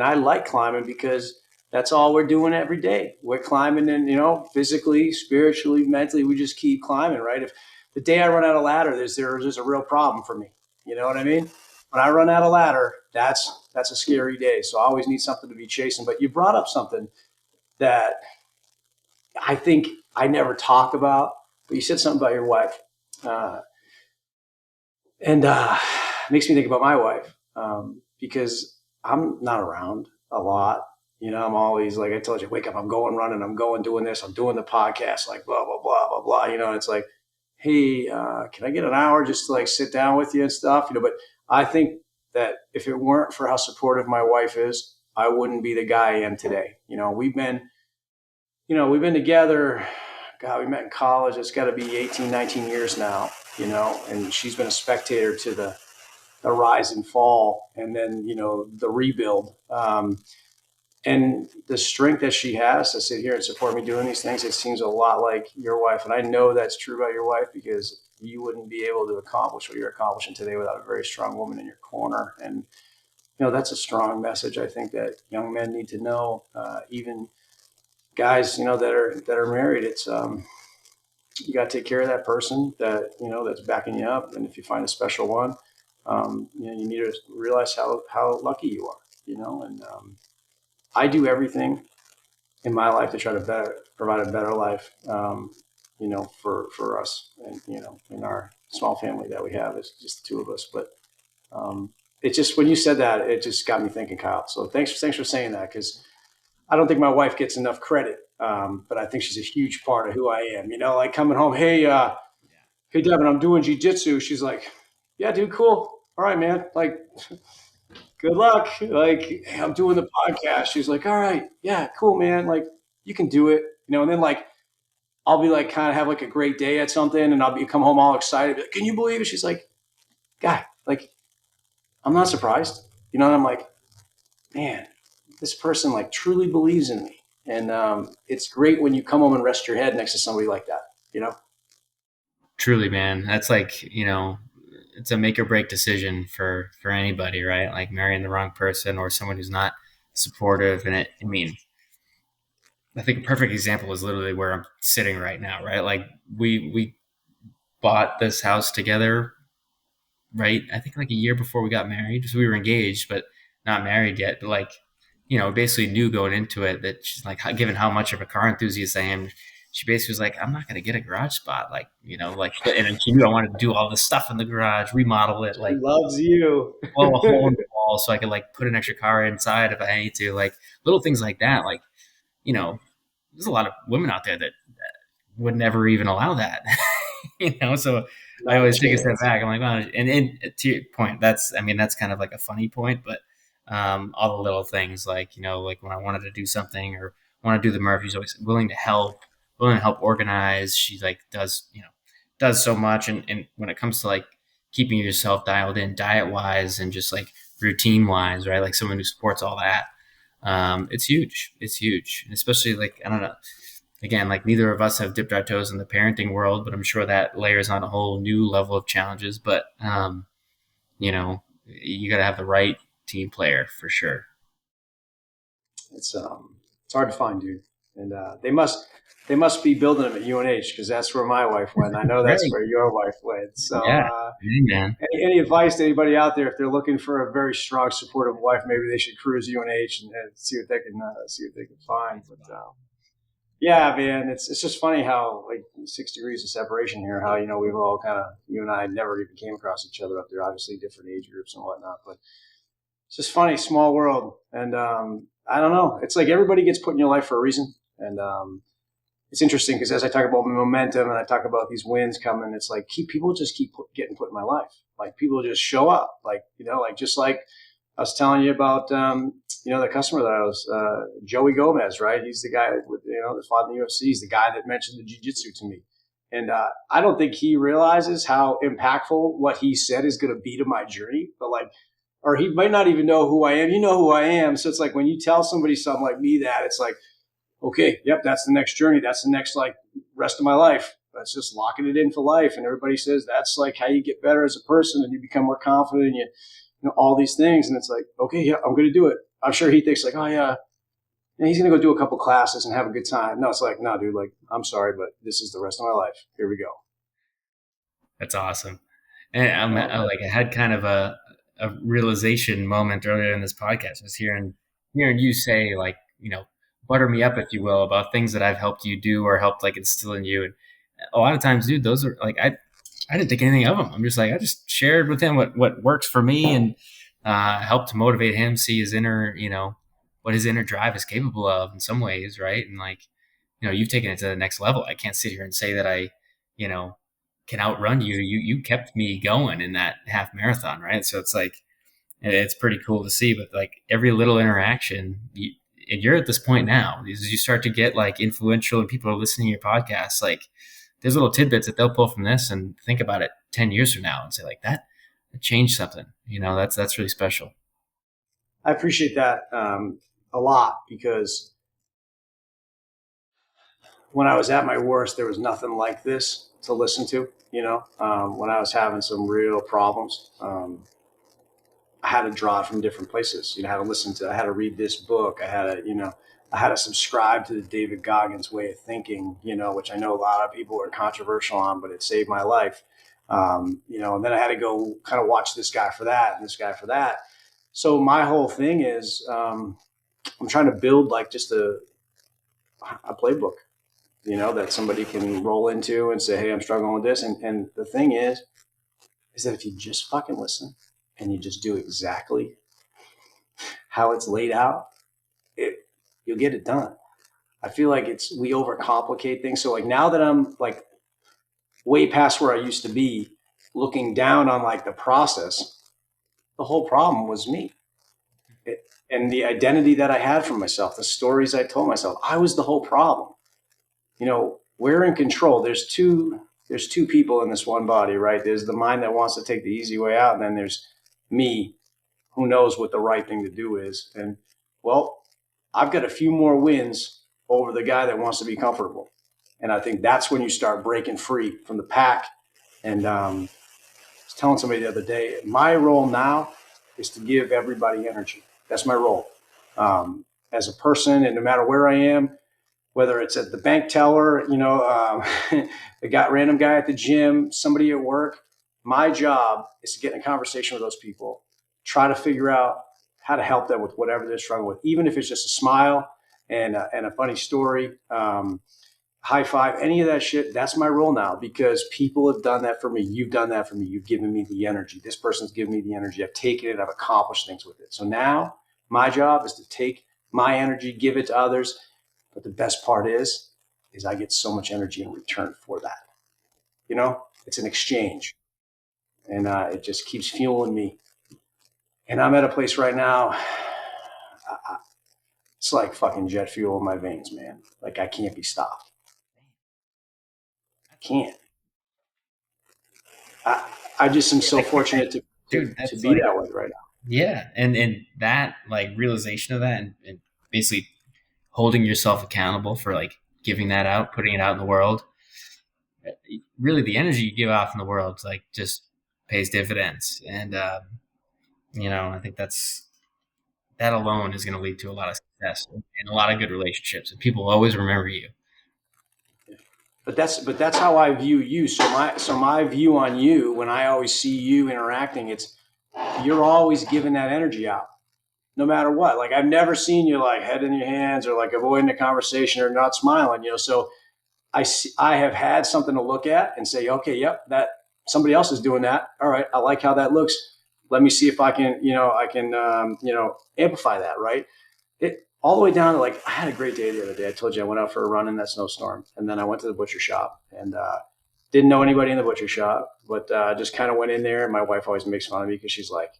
I like climbing because that's all we're doing every day. We're climbing, and physically, spiritually, mentally, we just keep climbing, right? If the day I run out of ladder, there's a real problem for me. You know what I mean? When I run out of ladder, that's a scary day. So I always need something to be chasing. But you brought up something that I think I never talk about, but you said something about your wife. And makes me think about my wife, because I'm not around a lot. I'm always, like I told you, wake up, I'm going running, I'm going doing this, I'm doing the podcast, like blah, blah, blah, blah, blah. And it's like, hey, can I get an hour just to like sit down with you and stuff? But I think that if it weren't for how supportive my wife is, I wouldn't be the guy I am today. We've been together. God, we met in college. It's got to be 18, 19 years now, and she's been a spectator to the rise and fall, and then, the rebuild. And the strength that she has to sit here and support me doing these things, it seems a lot like your wife. And I know that's true about your wife, because you wouldn't be able to accomplish what you're accomplishing today without a very strong woman in your corner. And, that's a strong message I think that young men need to know, even guys, that are married. It's, you got to take care of that person that, that's backing you up. And if you find a special one, you need to realize how lucky you are, and, I do everything in my life to try to provide a better life, for us, and, in our small family that we have. It's just the two of us. But it just, when you said that, it just got me thinking, Kyle. So thanks for saying that, because I don't think my wife gets enough credit, but I think she's a huge part of who I am. Like coming home, hey, Devin, I'm doing jiu-jitsu. She's like, yeah, dude, cool. All right, man. Like, good luck. Like, hey, I'm doing the podcast. She's like, all right, yeah, cool, man. Like, you can do it. And then like, I'll be like, kind of have like a great day at something, and come home all excited. Be like, can you believe it? She's like, guy, like, I'm not surprised. And I'm like, man, this person like truly believes in me. And it's great when you come home and rest your head next to somebody like that. Truly, man. That's like, it's a make or break decision for anybody, right? Like marrying the wrong person or someone who's not supportive. And I think a perfect example is literally where I'm sitting right now, right? Like we bought this house together, right? I think like a year before we got married. So we were engaged, but not married yet. But like, basically knew going into it that she's like, given how much of a car enthusiast I am, she basically was like, I'm not going to get a garage spot. Like, and then she knew I wanted to do all this stuff in the garage, remodel it, She like loves you. blow a hole in the wall so I could like put an extra car inside if I need to, like little things like that. Like, there's a lot of women out there that would never even allow that, so I Not a always take a step chance. back. I'm like, well, and to your point, that's kind of like a funny point, but all the little things like, like when I wanted to do something or want to do the Murph, she's always willing to help organize. She like does so much. And when it comes to like keeping yourself dialed in diet wise and just like routine wise, right? Like someone who supports all that. It's huge. It's huge. And especially like, I don't know, again, like neither of us have dipped our toes in the parenting world, but I'm sure that layers on a whole new level of challenges. But, you got to have the right team player for sure. It's hard to find, dude. And they must be building them at UNH because that's where my wife went. I know that's Right. where your wife went. So Yeah. Man. any advice to anybody out there if they're looking for a very strong, supportive wife, maybe they should cruise UNH and see what they can find. But yeah, man, it's just funny how like 6 degrees of separation here. How we've all kind of you and I never even came across each other up there. Obviously, different age groups and whatnot, but it's just funny, small world. And I don't know. It's like everybody gets put in your life for a reason, and it's interesting because as I talk about momentum and I talk about these wins coming, it's like people just keep getting put in my life. Like people just show up, like like just like I was telling you about, the customer that I was, Joey Gomez, right? He's the guy with, that fought in the UFC. He's the guy that mentioned the jiu-jitsu to me. And I don't think he realizes how impactful what he said is going to be to my journey. But or he might not even know who I am. You know who I am. So it's like when you tell somebody something like me that, it's like, okay, yep, that's the next journey. That's the next rest of my life. That's just locking it in for life. And everybody says that's like how you get better as a person and you become more confident and all these things. And it's like, okay, yeah, I'm going to do it. I'm sure he thinks like, oh yeah, and he's going to go do a couple classes and have a good time. No, it's like, no, dude, like, I'm sorry, but this is the rest of my life. Here we go. That's awesome. And I had kind of a realization moment earlier in this podcast. I was hearing you say like, butter me up, if you will, about things that I've helped you do or helped like instill in you. And a lot of times, dude, those are like, I didn't think anything of them. I'm just like, I just shared with him what works for me and helped to motivate him, see his inner, what his inner drive is capable of in some ways. Right. And like, you've taken it to the next level. I can't sit here and say that I, can outrun you. You kept me going in that half marathon. Right. So it's like, it's pretty cool to see, but like every little interaction, and you're at this point now, as you start to get like influential and people are listening to your podcast, like there's little tidbits that they'll pull from this and think about it 10 years from now and say like that changed something. That's really special. I appreciate that a lot because when I was at my worst, there was nothing like this to listen to, when I was having some real problems. I had to draw it from different places. I had to read this book. I had to subscribe to the David Goggins way of thinking, which I know a lot of people are controversial on, but it saved my life. And then I had to go kind of watch this guy for that and this guy for that. So my whole thing is I'm trying to build like just a playbook, that somebody can roll into and say, hey, I'm struggling with this. And the thing is that if you just fucking listen and you just do exactly how it's laid out, you'll get it done. I feel like we overcomplicate things. So like now that I'm like way past where I used to be, looking down on like the process, the whole problem was me. And the identity that I had for myself, the stories I told myself, I was the whole problem. We're in control. There's two people in this one body, right? There's the mind that wants to take the easy way out. And then there's me who knows what the right thing to do is. And well, I've got a few more wins over the guy that wants to be comfortable. And I think that's when you start breaking free from the pack. And I was telling somebody the other day, my role now is to give everybody energy. That's my role as a person. And no matter where I am, whether it's at the bank teller, the random guy at the gym, somebody at work, my job is to get in a conversation with those people, try to figure out how to help them with whatever they're struggling with, even if it's just a smile and a funny story, high five, any of that shit. That's my role now because people have done that for me. You've done that for me. You've given me the energy. This person's given me the energy. I've taken it. I've accomplished things with it. So now my job is to take my energy, give it to others. But the best part is I get so much energy in return for that. It's an exchange. And it just keeps fueling me. And I'm at a place right now, it's like fucking jet fuel in my veins, man. Like I can't be stopped. I can't. I just am so fortunate to be that way right now. Yeah. And that like realization of that and basically holding yourself accountable for like giving that out, putting it out in the world. Really, the energy you give off in the world like just pays dividends, and I think that alone is going to lead to a lot of success and a lot of good relationships, and people will always remember you. But that's how I view you. So my view on you, when I always see you interacting, it's you're always giving that energy out, no matter what. Like I've never seen you like head in your hands or like avoiding a conversation or not smiling. So I have had something to look at and say, okay, yep, that somebody else is doing that. All right, I like how that looks. Let me see if I can, amplify that. Right. It all the way down to like I had a great day the other day. I told you I went out for a run in that snowstorm, and then I went to the butcher shop and didn't know anybody in the butcher shop, but just kind of went in there. My wife always makes fun of me because she's like,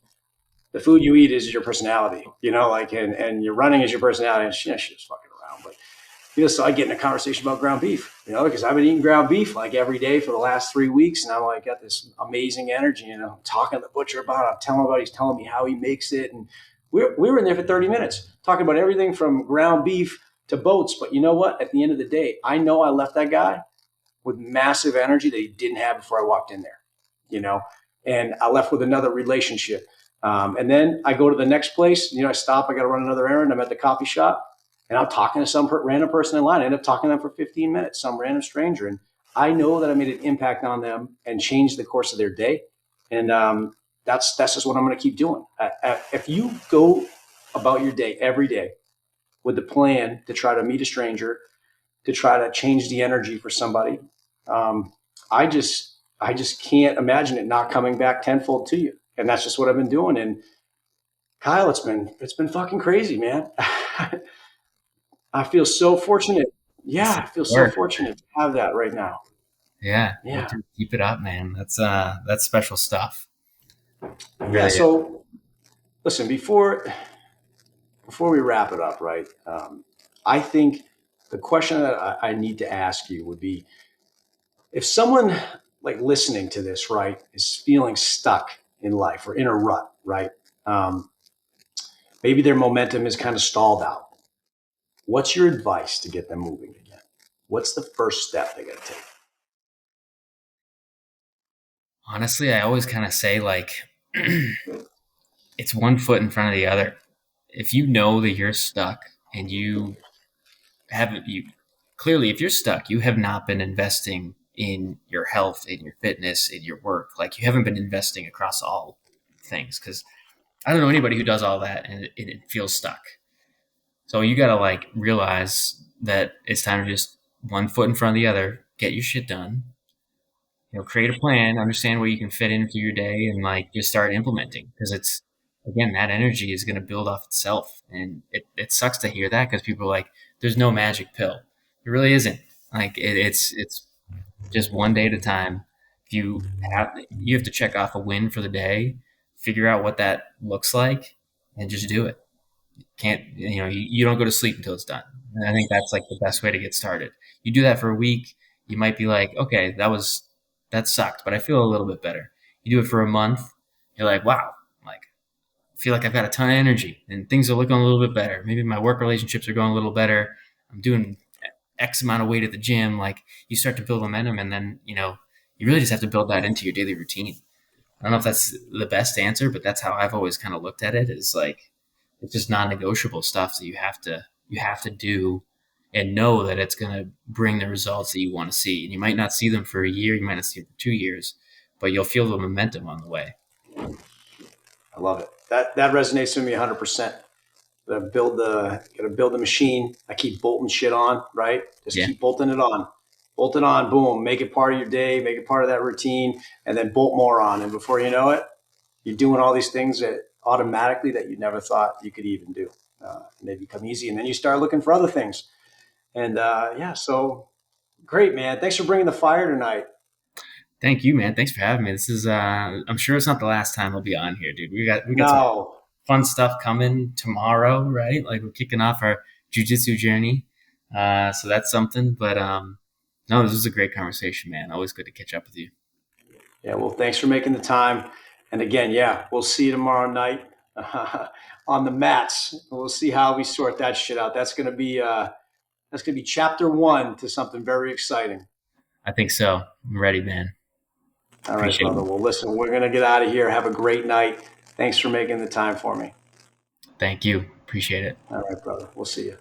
the food you eat is your personality, like, and your running is your personality. And she was fucking around, but so I get in a conversation about ground beef, because I've been eating ground beef like every day for the last 3 weeks, and I'm like got this amazing energy, talking to the butcher about it. I'm telling him about, he's telling me how he makes it, and we were in there for 30 minutes talking about everything from ground beef to boats. But you know what? At the end of the day, I know I left that guy with massive energy that he didn't have before I walked in there, and I left with another relationship. And then I go to the next place, I stop, I got to run another errand. I'm at the coffee shop and I'm talking to some random person in line. I end up talking to them for 15 minutes, some random stranger. And I know that I made an impact on them and changed the course of their day. And that's just what I'm going to keep doing. If you go about your day every day with the plan to try to meet a stranger, to try to change the energy for somebody, I just can't imagine it not coming back tenfold to you. And that's just what I've been doing. And Kyle, it's been fucking crazy, man. I feel so fortunate. Yeah, I feel so Work. fortunate to have that right now. Yeah. Well, Yeah. dude, keep it up, man. That's special stuff. It Yeah. really is. So listen, before we wrap it up, right? I think the question that I need to ask you would be, if someone like listening to this, right, is feeling stuck in life or in a rut, right? Um, Maybe their momentum is kind of stalled out. What's your advice to get them moving again? What's the first step they got to take? Honestly, I always kind of say like it's one foot in front of the other. If you know that you're stuck and you haven't, you clearly, if you're stuck, you have not been investing in your health, in your fitness, in your work. Like you haven't been investing across all things, because I don't know anybody who does all that and it feels stuck. So you got to like realize that it's time to just one foot in front of the other, get your shit done, create a plan, understand what you can fit into your day, and like just start implementing. Because it's again, that energy is going to build off itself, and it sucks to hear that because people are like, "There's no magic pill." There really isn't. Like it's just one day at a time. If you have to check off a win for the day, figure out what that looks like, and just do it. Can't you don't go to sleep until it's done. And I think that's like the best way to get started. You do that for a week, you might be like, okay, that sucked, but I feel a little bit better. You do it for a month, you're like, wow, like I feel like I've got a ton of energy and things are looking a little bit better. Maybe my work relationships are going a little better. I'm doing X amount of weight at the gym. Like you start to build momentum, and then you really just have to build that into your daily routine. I don't know if that's the best answer, but that's how I've always kind of looked at it. Is like it's just non-negotiable stuff that you have to do and know that it's going to bring the results that you want to see. And you might not see them for a year, you might not see them for 2 years, but you'll feel the momentum on the way. I love it. That resonates with me 100%. Gotta build the machine. I keep bolting shit on, right? Just Yeah. keep bolting it on. Bolt it on, boom, make it part of your day, make it part of that routine, and then bolt more on. And before you know it, you're doing all these things that automatically that you never thought you could even do. And they become easy. And then you start looking for other things. And yeah, so great, man. Thanks for bringing the fire tonight. Thank you, man. Thanks for having me. This is I'm sure it's not the last time I'll be on here, dude. We got some No, fun stuff coming tomorrow, right? Like we're kicking off our jiu-jitsu journey. So that's something. But no, this was a great conversation, man. Always good to catch up with you. yeah, well, thanks for making the time. And again, yeah, we'll see you tomorrow night on the mats. We'll see how we sort that shit out. That's gonna be chapter one to something very exciting. I think so. I'm ready, man. All right, Appreciate brother. it. Well, listen, we're gonna get out of here. Have a great night. Thanks for making the time for me. Thank you. Appreciate it. All right, brother. We'll see you.